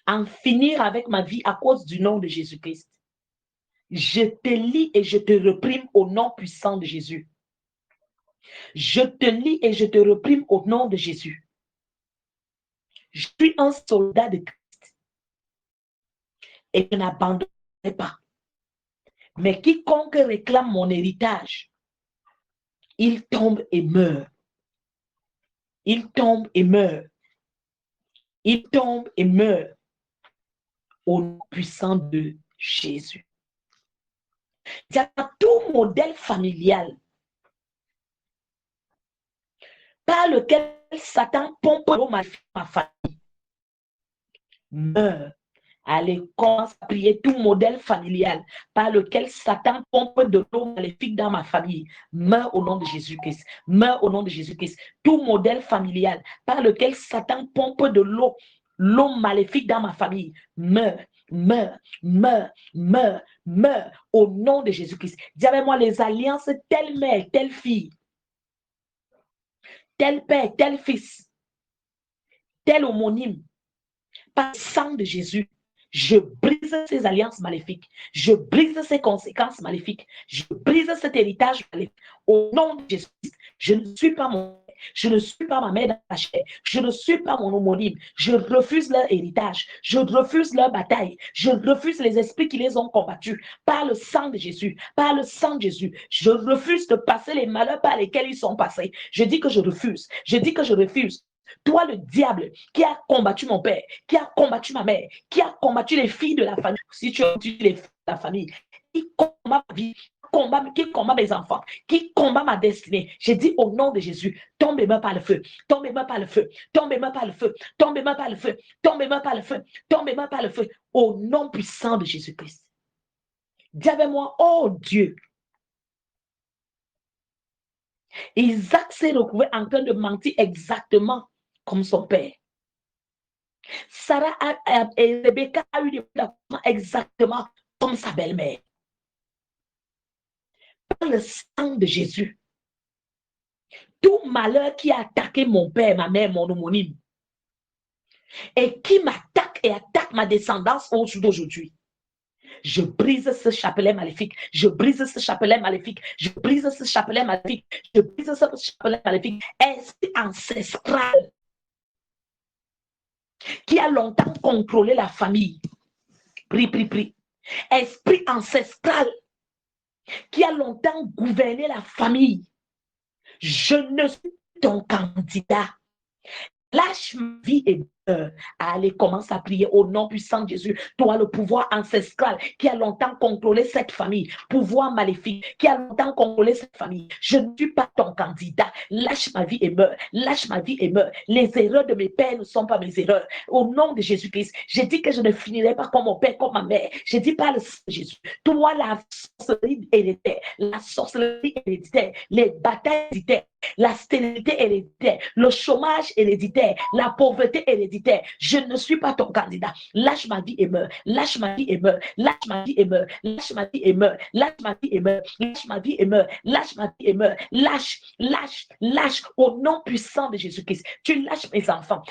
en finir avec ma vie à cause du nom de Jésus-Christ, je te lis et je te reprime au nom puissant de Jésus. Je te lis et je te reprime au nom de Jésus. Je suis un soldat de Christ et je n'abandonnerai pas. Mais quiconque réclame mon héritage, il tombe et meurt. Il tombe et meurt. Il tombe et meurt au nom puissant de Jésus. Il y a tout modèle familial par lequel Satan pompe ma famille. Meurt. Allez, commence à prier tout modèle familial par lequel Satan pompe de l'eau maléfique dans ma famille. Meurs au nom de Jésus-Christ. Meurs au nom de Jésus-Christ. Tout modèle familial par lequel Satan pompe de l'eau maléfique dans ma famille. Meurs, meurs, meurs, meurs, meurs au nom de Jésus-Christ. Dis avec moi les alliances, telle mère, telle fille, tel père, tel fils, tel homonyme, par le sang de Jésus. Je brise ces alliances maléfiques. Je brise ces conséquences maléfiques. Je brise cet héritage maléfique. Au nom de Jésus, je ne suis pas je ne suis pas ma mère dans la chair. Je ne suis pas mon homonyme. Je refuse leur héritage. Je refuse leur bataille. Je refuse les esprits qui les ont combattus. Par le sang de Jésus. Par le sang de Jésus. Je refuse de passer les malheurs par lesquels ils sont passés. Je dis que je refuse. Je dis que je refuse. Toi, le diable qui a combattu mon père, qui a combattu ma mère, qui a combattu les filles de la famille, si tu as combattu les filles de la famille, qui combat ma vie, combat mes enfants, qui combat ma destinée. J'ai dit au nom de Jésus, tombez-moi par le feu, tombez-moi par le feu, tombez-moi par le feu, tombez-moi par le feu, tombez-moi par le feu, tombez-moi par le feu, au nom puissant de Jésus-Christ. Dis avec moi, oh Dieu. Isaac s'est retrouvé en train de mentir exactement comme son père. Sarah et Rebecca a eu des comportements exactement comme sa belle-mère. Par le sang de Jésus, tout malheur qui a attaqué mon père, ma mère, mon homonyme, et qui m'attaque et attaque ma descendance aujourd'hui, je brise ce chapelet maléfique, je brise ce chapelet maléfique, je brise ce chapelet maléfique, je brise ce chapelet maléfique. Esprit ancestral qui a longtemps contrôlé la famille. Prie. Esprit ancestral qui a longtemps gouverné la famille. Je ne suis ton candidat. Lâche ma vie et allez, commence à prier au nom puissant de Jésus. Toi, le pouvoir ancestral qui a longtemps contrôlé cette famille, pouvoir maléfique qui a longtemps contrôlé cette famille. Je ne suis pas ton candidat. Lâche ma vie et meurs. Lâche ma vie et meurs. Les erreurs de mes pères ne sont pas mes erreurs. Au nom de Jésus-Christ, j'ai dit que je ne finirai pas comme mon père, comme ma mère. J'ai dit par le sang de Jésus. Toi, la sorcellerie héréditaire, les batailles héréditaires, la stérilité héréditaire, le chômage héréditaire, la pauvreté héréditaire. Je ne suis pas ton candidat. Lâche ma vie et meurs. Lâche ma vie et meurs. Lâche ma vie et meurs. Lâche ma vie et meurs. Lâche ma vie et meurs. Lâche ma vie et meurs. Lâche ma vie et meurs. Lâche au nom puissant de Jésus-Christ. Tu lâches mes enfants.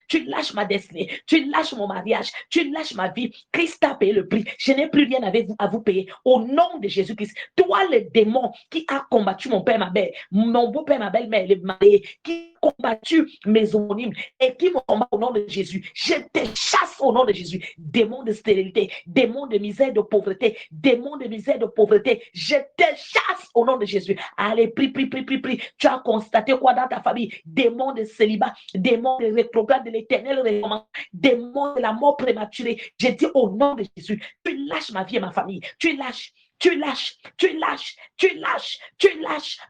Tu lâches ma destinée, tu lâches mon mariage, tu lâches ma vie. Christ a payé le prix. Je n'ai plus rien à vous payer. Au nom de Jésus-Christ, toi, le démon qui a combattu mon père, ma mère, mon beau-père, ma belle-mère, les mariés, qui a combattu mes homonymes et qui me combat au nom de Jésus, je te chasse au nom de Jésus. Démon de stérilité, démon de misère, de pauvreté, démon de misère, de pauvreté, je te chasse au nom de Jésus. Allez, prie. Tu as constaté quoi dans ta famille? Démon de célibat, démon de rétrograde de l'Éternel, démon de la mort prématurée. J'ai dit au nom de Jésus, tu lâches ma vie et ma famille. Tu lâches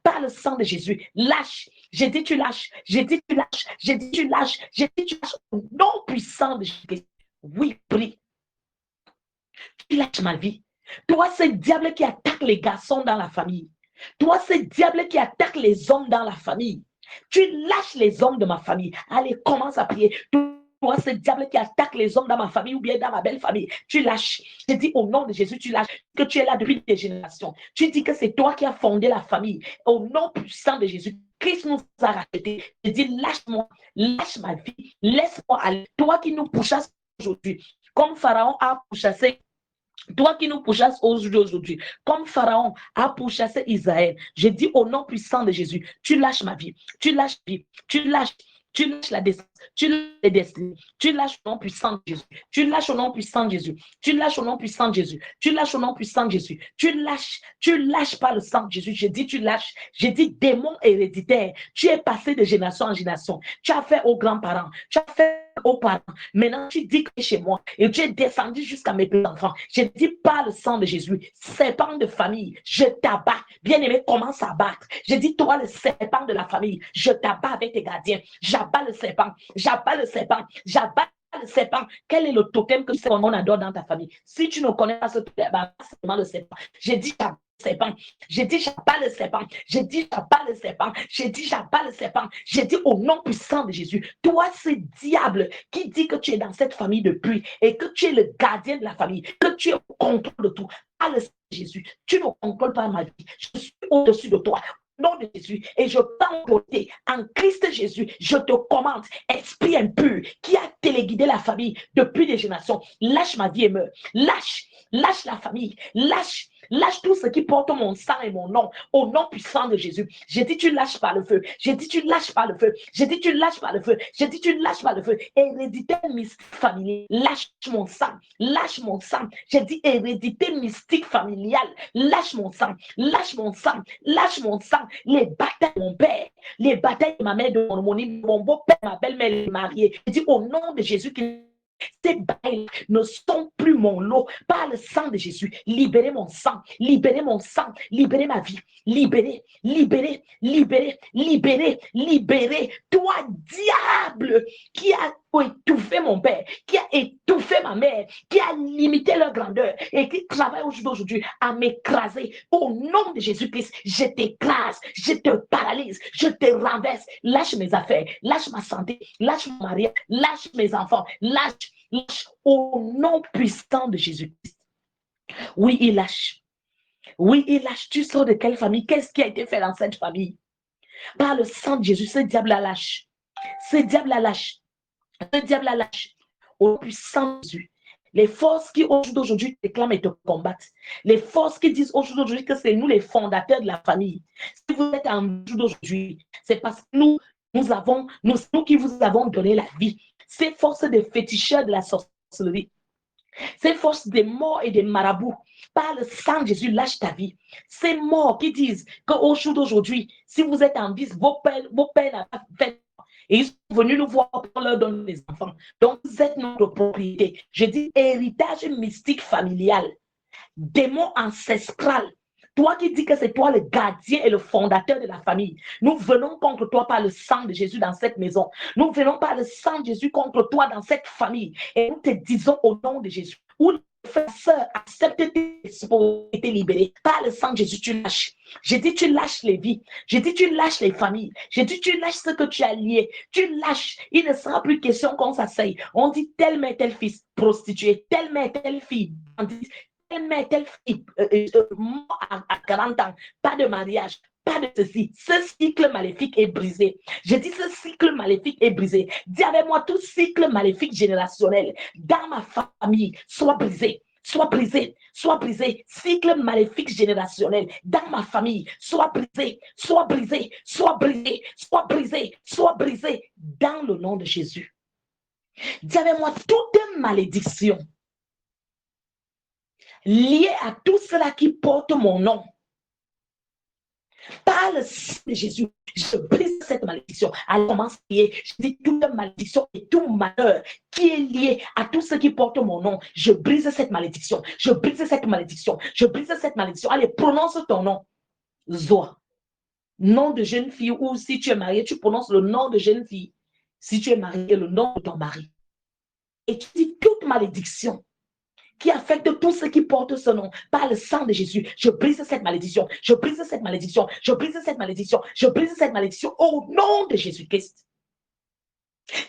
par le sang de Jésus. Lâche. J'ai dit tu lâches. Au nom puissant de Jésus. Oui, prie. Tu lâches ma vie. Toi, c'est le diable qui attaque les garçons dans la famille. Toi, c'est le diable qui attaque les hommes dans la famille. Tu lâches les hommes de ma famille. Allez, commence à prier. Toi, c'est le diable qui attaque les hommes dans ma famille ou bien dans ma belle famille. Tu lâches. Je dis au nom de Jésus, tu lâches. Que tu es là depuis des générations. Tu dis que c'est toi qui as fondé la famille. Au nom puissant de Jésus, Christ nous a rachetés. Je dis, lâche-moi, lâche ma vie, laisse-moi aller. Toi qui nous pourchasses aujourd'hui, comme Pharaon a pourchassé. Toi qui nous pourchasses aujourd'hui, comme Pharaon a pourchassé Israël, je dis au nom puissant de Jésus, tu lâches ma vie, tu lâches la descente, tu lâches les destinées, tu lâches au nom puissant de Jésus, tu lâches au nom puissant de Jésus, tu lâches au nom puissant de Jésus, tu lâches au nom puissant de Jésus, tu lâches par le sang de Jésus, je dis tu lâches, je dis démon héréditaire, tu es passé de génération en génération, tu as fait aux grands-parents, tu as fait aux parents, maintenant tu dis que chez moi, et tu es descendu jusqu'à mes petits-enfants, je dis par le sang de Jésus, serpent de famille, je t'abats, bien-aimé, commence à battre, je dis toi le serpent de la famille, je t'abats avec tes gardiens, j'abats le serpent, j'abats le serpent. Quel est le totem que on adore dans ta famille? Si tu ne connais pas ce totem, c'est vraiment le serpent. J'ai dit j'abats le serpent. J'ai dit j'abats le serpent. J'ai dit j'abats le serpent. J'ai dit j'abats le serpent. J'ai dit au nom puissant de Jésus. Toi, ce diable qui dit que tu es dans cette famille depuis et que tu es le gardien de la famille, que tu es au contrôle de tout. À le Jésus, tu ne contrôles pas ma vie. Je suis au-dessus de toi. Nom de Jésus, et je prends en Christ Jésus, je te commande, esprit impur qui a téléguidé la famille depuis des générations, lâche ma vie et meurs, lâche la famille, lâche tout ce qui porte mon sang et mon nom, au nom puissant de Jésus. J'ai dit tu lâches par le feu, j'ai dit tu lâches par le feu, j'ai dit tu lâches par le feu, j'ai dit tu lâches par le feu. Hérédité mystique familiale, lâche mon sang, j'ai dit hérédité mystique familiale, lâche mon sang, les batailles de mon père, les batailles de ma mère, de mon beau-père, ma belle-mère, les mariés. J'ai dit au nom de Jésus Ces bails ne sont plus mon lot. Par le sang de Jésus, libérez mon sang, libérez mon sang, libérez ma vie, libérez, libérez, libérez, libérez, libérez. Toi, diable, qui a étouffé mon père, qui a étouffé ma mère, qui a limité leur grandeur et qui travaille aujourd'hui à m'écraser. Au nom de Jésus-Christ, je t'écrase, je te paralyse, je te renverse. Lâche mes affaires, lâche ma santé, lâche mon mari, lâche mes enfants, lâche au nom puissant de Jésus-Christ. Oui, il lâche. Oui, il lâche. Tu sors de quelle famille? Qu'est-ce qui a été fait dans cette famille? Par le sang de Jésus, ce diable la lâche. Ce diable la lâche. Ce diable la lâche. Au nom puissant de Jésus. Les forces qui aujourd'hui te réclament et te combattent. Les forces qui disent aujourd'hui que c'est nous les fondateurs de la famille. Si vous êtes en jour d'aujourd'hui, c'est parce que nous qui vous avons donné la vie. Ces forces de féticheurs de la sorcellerie, ces forces des morts et des marabouts, par le sang de Jésus, lâche ta vie. Ces morts qui disent qu'au jour d'aujourd'hui, si vous êtes en vie, vos pères n'ont pas fait. Et ils sont venus nous voir pour leur donner des enfants. Donc, vous êtes notre propriété. Je dis héritage mystique familial, démon ancestral. Toi qui dis que c'est toi le gardien et le fondateur de la famille, nous venons contre toi par le sang de Jésus dans cette maison. Nous venons par le sang de Jésus contre toi dans cette famille. Et nous te disons au nom de Jésus, où frère, sœur, accepte d'être libéré. Par le sang de Jésus, tu lâches. J'ai dit, tu lâches les vies. J'ai dit, tu lâches les familles. J'ai dit, tu lâches ce que tu as lié. Tu lâches. Il ne sera plus question qu'on s'asseye. On dit, tel mère, tel fils, prostituée, tel mère, telle fille, bandit, telle mère, telle fille, mort à 40 ans, pas de mariage, pas de ceci. Ce cycle maléfique est brisé. Je dis ce cycle maléfique est brisé. Dis avec moi, tout cycle maléfique générationnel dans ma famille soit brisé. Soit brisé, soit brisé. Cycle maléfique générationnel dans ma famille, soit brisé, soit brisé, soit brisé, soit brisé, soit brisé dans le nom de Jésus. Dis avec moi, toute malédiction liée à tout cela qui porte mon nom, par le sang de Jésus, je brise cette malédiction. Alors, commence à prier. Je dis toute malédiction et tout malheur qui est lié à tout ce qui porte mon nom. Je brise cette malédiction. Je brise cette malédiction. Je brise cette malédiction. Allez, prononce ton nom. Zoa. Nom de jeune fille, ou si tu es marié, tu prononces le nom de jeune fille. Si tu es marié, le nom de ton mari. Et tu dis toute malédiction qui affecte tout ce qui porte ce nom, par le sang de Jésus, je brise cette malédiction, je brise cette malédiction, je brise cette malédiction, je brise cette malédiction au nom de Jésus-Christ.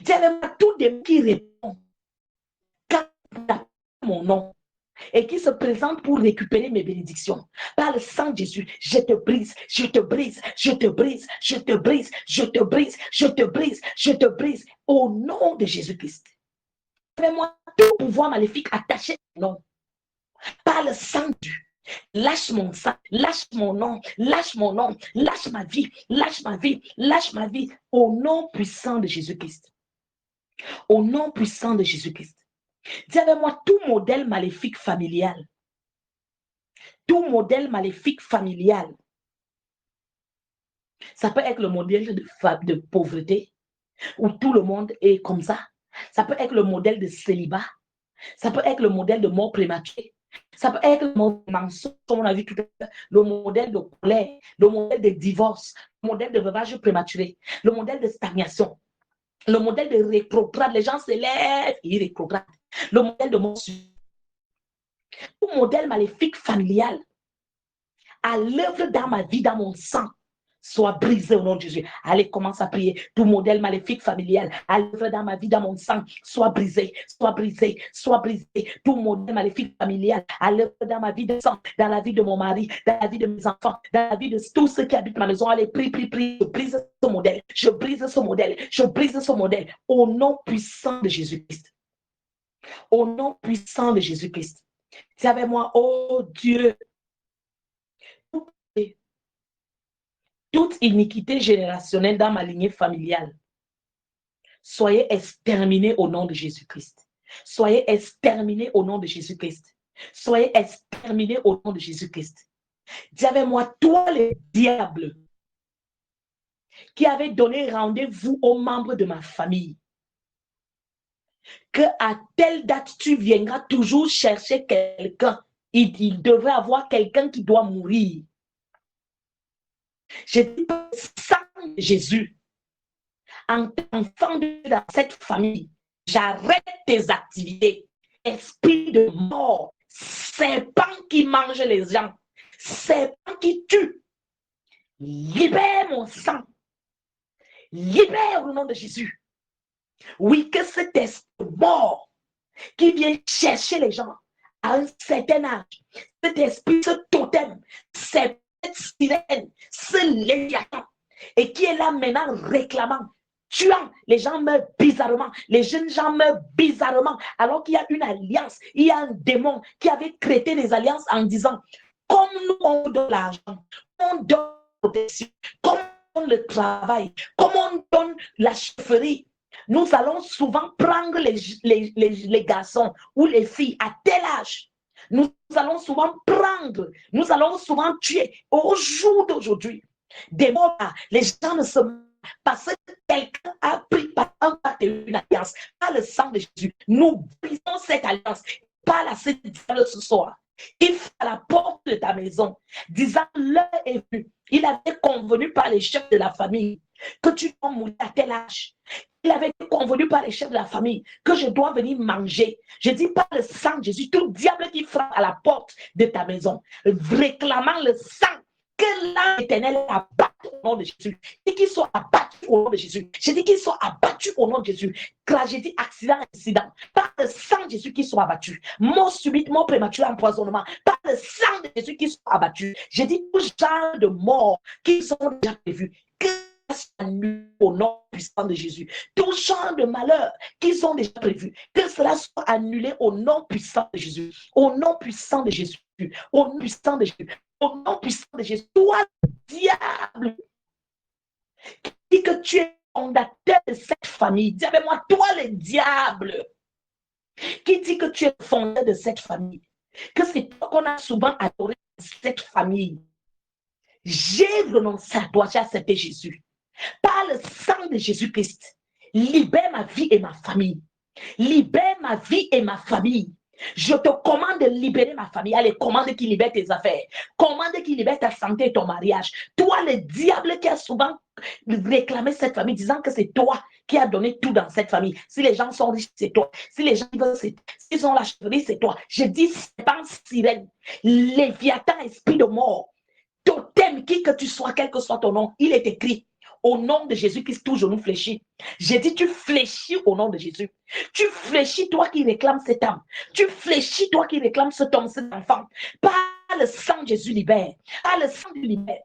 Dis avec moi, tout démon qui répond quand mon nom et qui se présente pour récupérer mes bénédictions, par le sang de Jésus, je te brise, je te brise, je te brise, je te brise, je te brise, je te brise, je te brise, au nom de Jésus-Christ. Fais-moi tout pouvoir maléfique attaché au nom. Par le sang de Dieu. Lâche mon sang, lâche mon nom, lâche mon nom, lâche ma vie, lâche ma vie, lâche ma vie, au nom puissant de Jésus-Christ. Au nom puissant de Jésus-Christ. Dis avec moi, tout modèle maléfique familial. Tout modèle maléfique familial. Ça peut être le modèle de pauvreté, où tout le monde est comme ça. Ça peut être le modèle de célibat. Ça peut être le modèle de mort prématurée. Ça peut être le modèle de mensonge, comme on a vu tout à l'heure, le modèle de colère, le modèle de divorce, le modèle de veuvage prématuré, le modèle de stagnation, le modèle de rétrograde. Les gens se lèvent et ils rétrogradent. Le modèle de mort. Tout modèle maléfique familial à l'œuvre dans ma vie, dans mon sang, soit brisé au nom de Jésus. Allez, commence à prier. Tout modèle maléfique familial à l'œuvre dans ma vie, dans mon sang, soit brisé, soit brisé, soit brisé. Tout modèle maléfique familial à l'œuvre dans ma vie de sang, dans la vie de mon mari, dans la vie de mes enfants, dans la vie de tous ceux qui habitent ma maison. Allez, prie, prie, prie. Je brise ce modèle. Je brise ce modèle. Je brise ce modèle. Au nom puissant de Jésus-Christ. Au nom puissant de Jésus-Christ. Dis avec moi, oh Dieu, toute iniquité générationnelle dans ma lignée familiale, soyez exterminés au nom de Jésus-Christ. Soyez exterminés au nom de Jésus-Christ. Soyez exterminés au nom de Jésus-Christ. Dis avec moi, toi les diables qui avez donné rendez-vous aux membres de ma famille, qu'à telle date, tu viendras toujours chercher quelqu'un. Il devrait avoir quelqu'un qui doit mourir. Je dis que le sang de Jésus, en enfant dans cette famille, j'arrête tes activités. Esprit de mort, serpent qui mange les gens, serpent qui tue, libère mon sang. Libère au nom de Jésus. Oui, que cet esprit mort qui vient chercher les gens à un certain âge, cet esprit, ce totem, cette sirène, ce léviathan, et qui est là maintenant réclamant, tuant, les gens meurent bizarrement, les jeunes gens meurent bizarrement, alors qu'il y a une alliance, il y a un démon qui avait créé des alliances en disant, comme nous on donne l'argent, on donne la protection, comme on donne le travail, comme on donne la chefferie, nous allons souvent prendre les garçons ou les filles à tel âge. Nous allons souvent prendre, nous allons souvent tuer au jour d'aujourd'hui. Des morts, les gens ne se parce que quelqu'un a pris par un acte une alliance, par le sang de Jésus. Nous brisons cette alliance. Par la Sainte ce soir. Il fait à la porte de ta maison, disant l'heure est venue. Il avait convenu par les chefs de la famille que tu dois mourir à tel âge. Il avait convenu par les chefs de la famille que je dois venir manger. Je dis par le sang de Jésus, tout diable qui frappe à la porte de ta maison, réclamant le sang, que l'âme éternelle abatte au nom de Jésus. Et qu'il soit abattu au nom de Jésus. Je dis qu'il soit abattu au nom de Jésus. Tragédie, accident, incident. Par le sang de Jésus qu'il soit abattu. Mort subite, mort prématurée, empoisonnement. Par le sang de Jésus qu'il soit abattu. Je dis tout genre de morts qui sont déjà prévus. Que annulé au nom puissant de Jésus. Tout genre de malheur qui sont déjà prévus, que cela soit annulé au nom puissant de Jésus. Au nom puissant de Jésus. Au nom puissant de Jésus. Au nom puissant de Jésus. Toi, diable, qui dit que tu es fondateur de cette famille, dis avec moi, toi, le diable, qui dit que tu es fondateur de cette famille, que c'est toi qu'on a souvent adoré cette famille. J'ai renoncé à toi, j'ai accepté Jésus. Par le sang de Jésus-Christ, libère ma vie et ma famille. Libère ma vie et ma famille. Je te commande de libérer ma famille. Allez, commande qu'il libère tes affaires. Commande qu'il libère ta santé et ton mariage. Toi, le diable qui a souvent réclamé cette famille, disant que c'est toi qui as donné tout dans cette famille. Si les gens sont riches, c'est toi. Si les gens veulent, s'ils ont la chevalerie, c'est toi. Je dis, c'est pas sirène. Léviathan, esprit de mort. Totem, qui que tu sois, quel que soit ton nom, il est écrit. Au nom de Jésus-Christ, tout genou fléchit. J'ai dit, tu fléchis au nom de Jésus. Tu fléchis, toi qui réclames cette âme. Tu fléchis, toi qui réclames cet homme, cet enfant. Par le sang de Jésus libère. Par le sang de libère.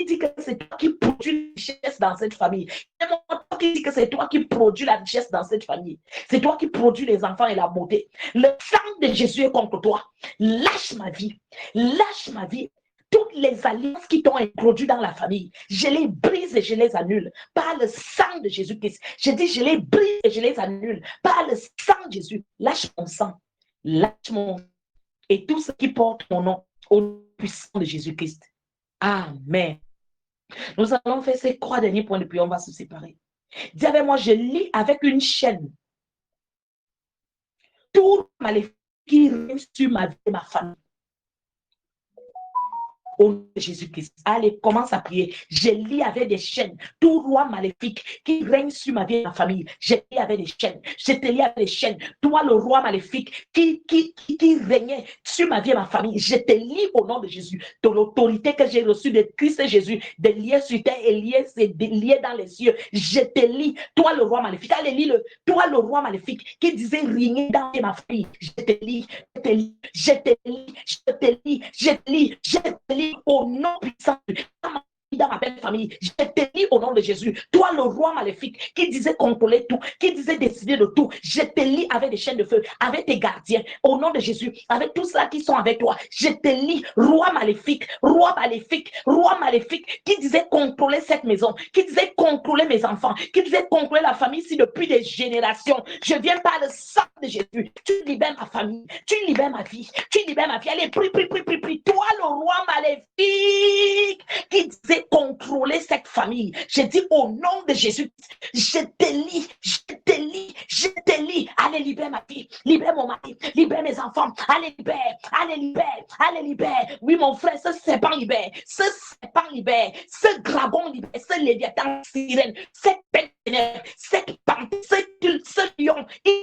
Il dit que c'est toi qui produis la richesse dans cette famille. C'est moi qui dit que c'est toi qui produis la richesse dans cette famille. C'est toi qui produis les enfants et la beauté. Le sang de Jésus est contre toi. Lâche ma vie. Lâche ma vie. Toutes les alliances qui t'ont introduit dans la famille, je les brise et je les annule par le sang de Jésus-Christ. Je dis, je les brise et je les annule par le sang de Jésus. Lâche mon sang, lâche mon sang et tout ce qui porte mon nom au nom puissant de Jésus-Christ. Amen. Nous allons faire ces 3 derniers points de prière, on va se séparer. Dis avec moi, je lis avec une chaîne tout maléfique qui règne sur ma vie et ma famille. Au nom de Jésus-Christ. Allez, commence à prier. Je lis avec des chaînes. Tout roi maléfique qui règne sur ma vie et ma famille. Je lis avec des chaînes. Je te lis avec des chaînes. Toi, le roi maléfique qui régnait sur ma vie et ma famille. Je te lis au nom de Jésus. De l'autorité que j'ai reçue de Christ Jésus, de lier sur terre et lier dans les cieux. Je te lis. Toi, le roi maléfique. Allez, lis-le. Toi, le roi maléfique qui disait régner dans ma famille. Je te lis. Je te lis. Je te lis. Je te lis. Je te lis. Je te lis. Au nom puissant dans ma belle famille, je te lis au nom de Jésus. Toi, le roi maléfique qui disait contrôler tout, qui disait décider de tout, je te lis avec des chaînes de feu, avec tes gardiens, au nom de Jésus, avec tous ceux qui sont avec toi. Je te lis, roi maléfique, roi maléfique, roi maléfique, qui disait contrôler cette maison, qui disait contrôler mes enfants, qui disait contrôler la famille si depuis des générations. Je viens par le sang de Jésus. Tu libères ma famille, tu libères ma vie, tu libères ma vie. Allez, prie. Toi, le roi maléfique qui disait contrôler cette famille. Je dis au nom de Jésus, je te lis. Allez, ma vie, libère mon mari, libère mes enfants. Allez, libère, allez, libère, allez, libère. Oui, mon frère, ce serpent libère, ce serpent libère, ce dragon libère, ce léviathan sirène, cette bête ténèbre, cette panthère, ce lion, il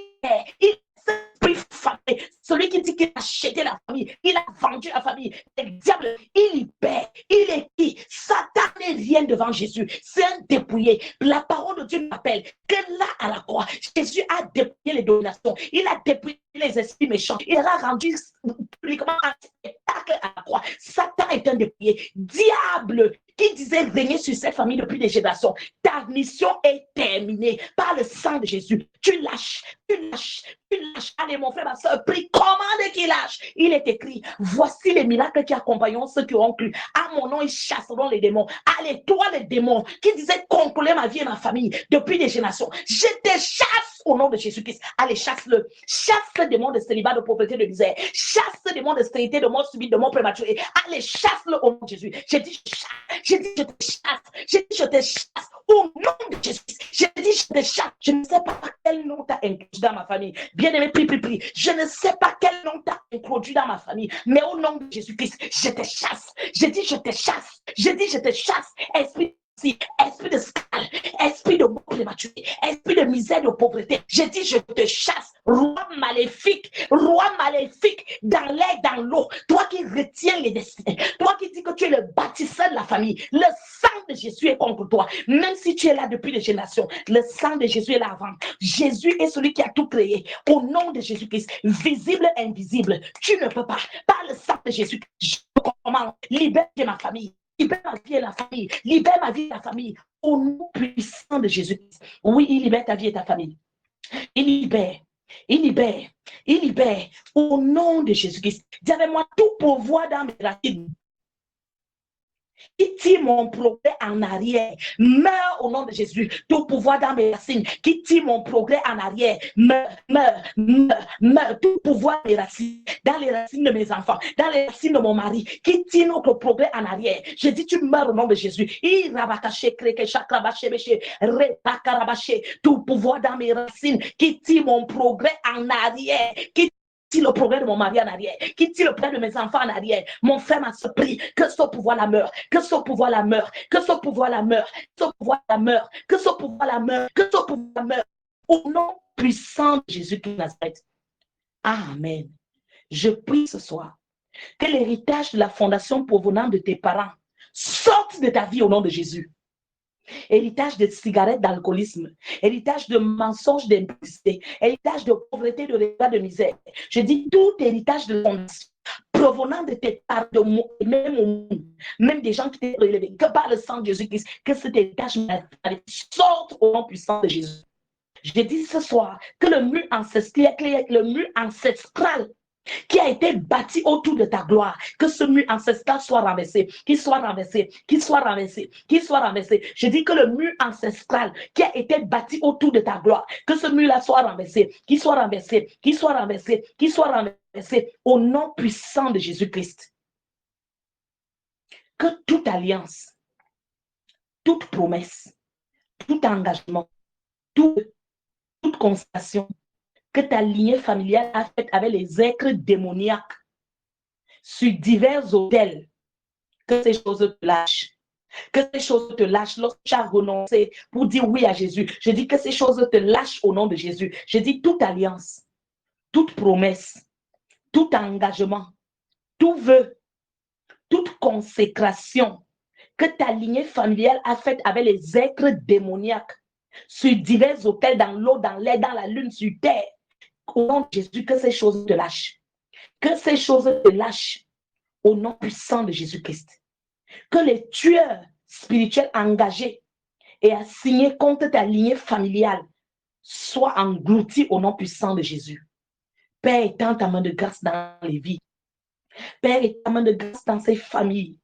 celui qui dit qu'il a acheté la famille, il a vendu la famille, le diable, il libère, il est qui? Satan n'est rien devant Jésus, c'est un dépouillé. La parole de Dieu nous rappelle que là à la croix, Jésus a dépouillé les dominations, il a dépouillé les esprits méchants, il a rendu publiquement un spectacle à la croix. Satan est un dépouillé. Diable qui disait régner sur cette famille depuis des générations, ta mission est terminée par le sang de Jésus. Tu lâches, tu lâches, tu lâches. Allez, mon frère, ma soeur, prie, commande qu'il lâche. Il est écrit, voici les miracles qui accompagneront ceux qui ont cru. À mon nom, ils chasseront les démons. Allez, toi, les démons qui disaient contrôler ma vie et ma famille depuis des générations, je te chasse au nom de Jésus-Christ. Allez, chasse-le. Chasse le démon de célibat, de pauvreté, de misère. Chasse le démon de stérilité, de mort subite, de mort prématurée. Allez, chasse-le au nom de Jésus. J'ai dit, je chasse. J'ai dit, je te chasse. J'ai dit, je te chasse. Au nom de Jésus. J'ai dit, je te chasse. Je ne sais pas quel nom t'as introduit dans ma famille. Bien-aimé, prie, prie, prie. Je ne sais pas quel nom t'as introduit dans ma famille. Mais au nom de Jésus-Christ, je te chasse. J'ai dit, je te chasse. J'ai dit, je te chasse. Esprit de scandale, esprit de mort prématuré, esprit de misère, de pauvreté. J'ai dit, je te chasse, roi maléfique, dans l'air, dans l'eau. Toi qui retiens les destinées, toi qui dis que tu es le bâtisseur de la famille, le sang de Jésus est contre toi. Même si tu es là depuis des générations, le sang de Jésus est là avant. Jésus est celui qui a tout créé. Au nom de Jésus-Christ, visible, invisible, tu ne peux pas. Par le sang de Jésus, je commande, libère ma famille. Libère ma vie et la famille. Libère ma vie et la famille. Au nom puissant de Jésus-Christ. Oui, il libère ta vie et ta famille. Il libère. Il libère. Il libère. Au nom de Jésus-Christ. Dis avec moi, tout pouvoir dans mes racines qui tire mon progrès en arrière, meurs au nom de Jésus. Tout pouvoir dans mes racines qui tire mon progrès en arrière, meurs. Tout pouvoir dans les racines de mes enfants, dans les racines de mon mari, qui tire notre progrès en arrière. Je dis, tu meurs au nom de Jésus. Tout pouvoir dans mes racines qui tire mon progrès en arrière, qui tire le progrès de mon mari en arrière, qui tire le progrès de mes enfants en arrière. Mon frère m'a prie que ce pouvoir la meure, que ce pouvoir la meure, que ce pouvoir la meure, que ce pouvoir la meure, que ce pouvoir la meure, que ce pouvoir la meure. Au nom puissant de Jésus de Nazareth. Amen. Je prie ce soir que l'héritage de la fondation provenant de tes parents sorte de ta vie au nom de Jésus. Héritage de cigarettes, d'alcoolisme, héritage de mensonges, d'impudicité, héritage de pauvreté, de regard, de misère. Je dis tout héritage de fondation provenant de tes parents, même des gens qui t'ont relevé, que par le sang de Jésus-Christ, que cet héritage sorte au nom puissant de Jésus. Je dis ce soir que le mur ancestral qui a été bâti autour de ta gloire, que ce mur ancestral soit renversé, qu'il soit renversé, qu'il soit renversé, qu'il soit renversé. Je dis que le mur ancestral qui a été bâti autour de ta gloire, que ce mur-là soit renversé, qu'il soit renversé, qu'il soit renversé, qu'il soit renversé, au nom puissant de Jésus-Christ. Que toute alliance, toute promesse, tout engagement, toute constatation que ta lignée familiale a faite avec les êtres démoniaques sur divers autels, que ces choses te lâchent. Que ces choses te lâchent lorsque tu as renoncé pour dire oui à Jésus. Je dis que ces choses te lâchent au nom de Jésus. Je dis toute alliance, toute promesse, tout engagement, tout vœu, toute consécration que ta lignée familiale a faite avec les êtres démoniaques sur divers autels, dans l'eau, dans l'air, dans la lune, sur terre. Au nom de Jésus, que ces choses te lâchent. Que ces choses te lâchent au nom puissant de Jésus-Christ. Que les tueurs spirituels engagés et assignés contre ta lignée familiale soient engloutis au nom puissant de Jésus. Père, étends ta main de grâce dans les vies. Père, étends ta main de grâce dans ces familles.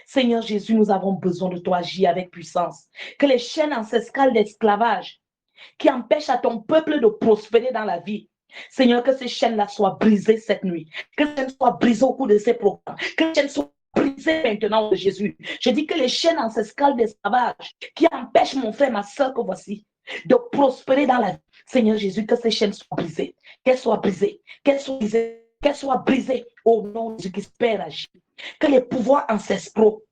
Seigneur Jésus, nous avons besoin de toi, agir avec puissance. Que les chaînes ancestrales d'esclavage qui empêchent à ton peuple de prospérer dans la vie, Seigneur, que ces chaînes-là soient brisées cette nuit. Que ces chaînes soient brisées au cours de ces programmes. Que ces chaînes soient brisées maintenant de Jésus. Je dis que les chaînes ancestrales d'esclavage qui empêchent mon frère, ma soeur que voici, de prospérer dans la vie, Seigneur Jésus, que ces chaînes soient brisées, qu'elles soient brisées, qu'elles soient brisées, qu'elles soient brisées au nom de Jésus-Christ, Père agit. Que les pouvoirs ancestraux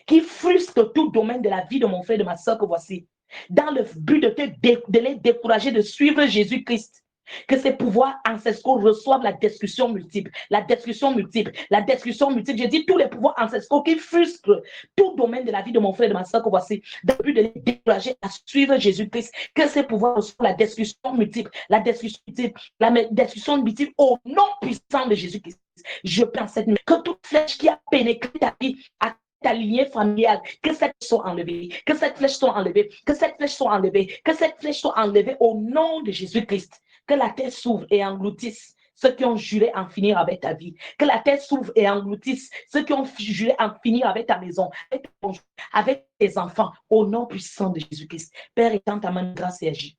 qui frustre tout domaine de la vie de mon frère et de ma soeur que voici, dans le but de les décourager de suivre Jésus-Christ. Que ces pouvoirs ancestraux reçoivent la destruction multiple, la destruction multiple, la destruction multiple. Je dis tous les pouvoirs ancestraux qui frustrent tout domaine de la vie de mon frère et de ma soeur que voici, dans le but de les décourager à suivre Jésus-Christ. Que ces pouvoirs reçoivent la destruction multiple, la destruction multiple au nom puissant de Jésus-Christ. Je pense cette nuit que toute flèche qui a pénétré ta vie, ta lignée familiale, que cette flèche soit enlevée, que cette flèche soit enlevée, que cette flèche soit enlevée, que cette flèche soit enlevée au nom de Jésus-Christ. Que la terre s'ouvre et engloutisse ceux qui ont juré en finir avec ta vie. Que la terre s'ouvre et engloutisse ceux qui ont juré en finir avec ta maison, avec tes enfants, au nom puissant de Jésus-Christ. Père, étends ta main de grâce et agis.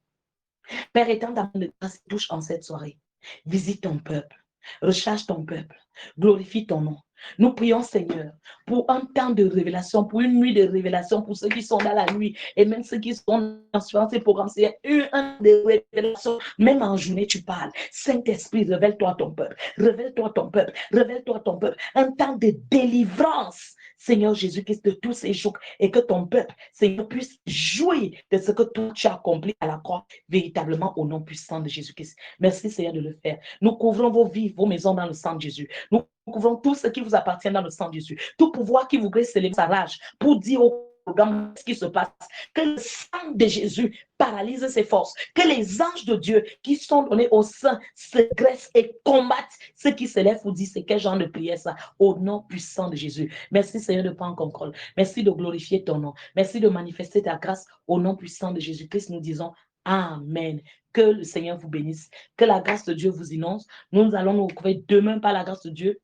Père, étends ta main de grâce et touche en cette soirée. Visite ton peuple. Recharge ton peuple. Glorifie ton nom. Nous prions, Seigneur, pour un temps de révélation, pour une nuit de révélation, pour ceux qui sont dans la nuit et même ceux qui sont en suivant ces programmes. C'est un de révélation. Même en journée, tu parles. Saint-Esprit, révèle-toi ton peuple. Révèle-toi ton peuple. Révèle-toi ton peuple. Un temps de délivrance, Seigneur Jésus-Christ, de tous ces jours et que ton peuple, Seigneur, puisse jouir de ce que toi tu as accompli à la croix, véritablement au nom puissant de Jésus-Christ. Merci, Seigneur, de le faire. Nous couvrons vos vies, vos maisons dans le sang de Jésus. Nous couvrons tout ce qui vous appartient dans le sang de Jésus. Tout pouvoir qui voudrait s'élever sa rage pour dire au programme ce qui se passe. Que le sang de Jésus paralyse ses forces. Que les anges de Dieu qui sont donnés au sein se dressent et combattent ceux qui s'élèvent pour dire c'est quel genre de prière ça, au nom puissant de Jésus. Merci Seigneur de prendre contrôle. Merci de glorifier ton nom. Merci de manifester ta grâce au nom puissant de Jésus-Christ. Nous disons Amen. Que le Seigneur vous bénisse. Que la grâce de Dieu vous inonde. Nous allons nous retrouver demain par la grâce de Dieu,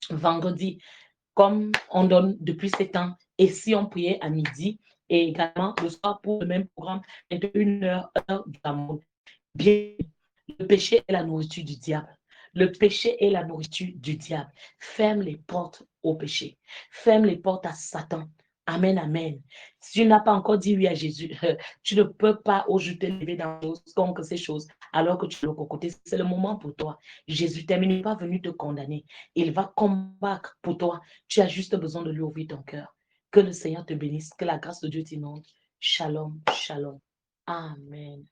vendredi, comme on donne depuis 7 ans. Et si on priait à midi, et également le soir pour le même programme, 21h, heure du Cameroun. Bien, le péché est la nourriture du diable. Le péché est la nourriture du diable. Ferme les portes au péché. Ferme les portes à Satan. Amen, amen. Si tu n'as pas encore dit oui à Jésus, tu ne peux pas aujourd'hui te lever dans ces choses alors que tu es de l'autre côté. C'est le moment pour toi. Jésus n'est pas venu te condamner. Il va combattre pour toi. Tu as juste besoin de lui ouvrir ton cœur. Que le Seigneur te bénisse. Que la grâce de Dieu t'inonde. Shalom, shalom. Amen.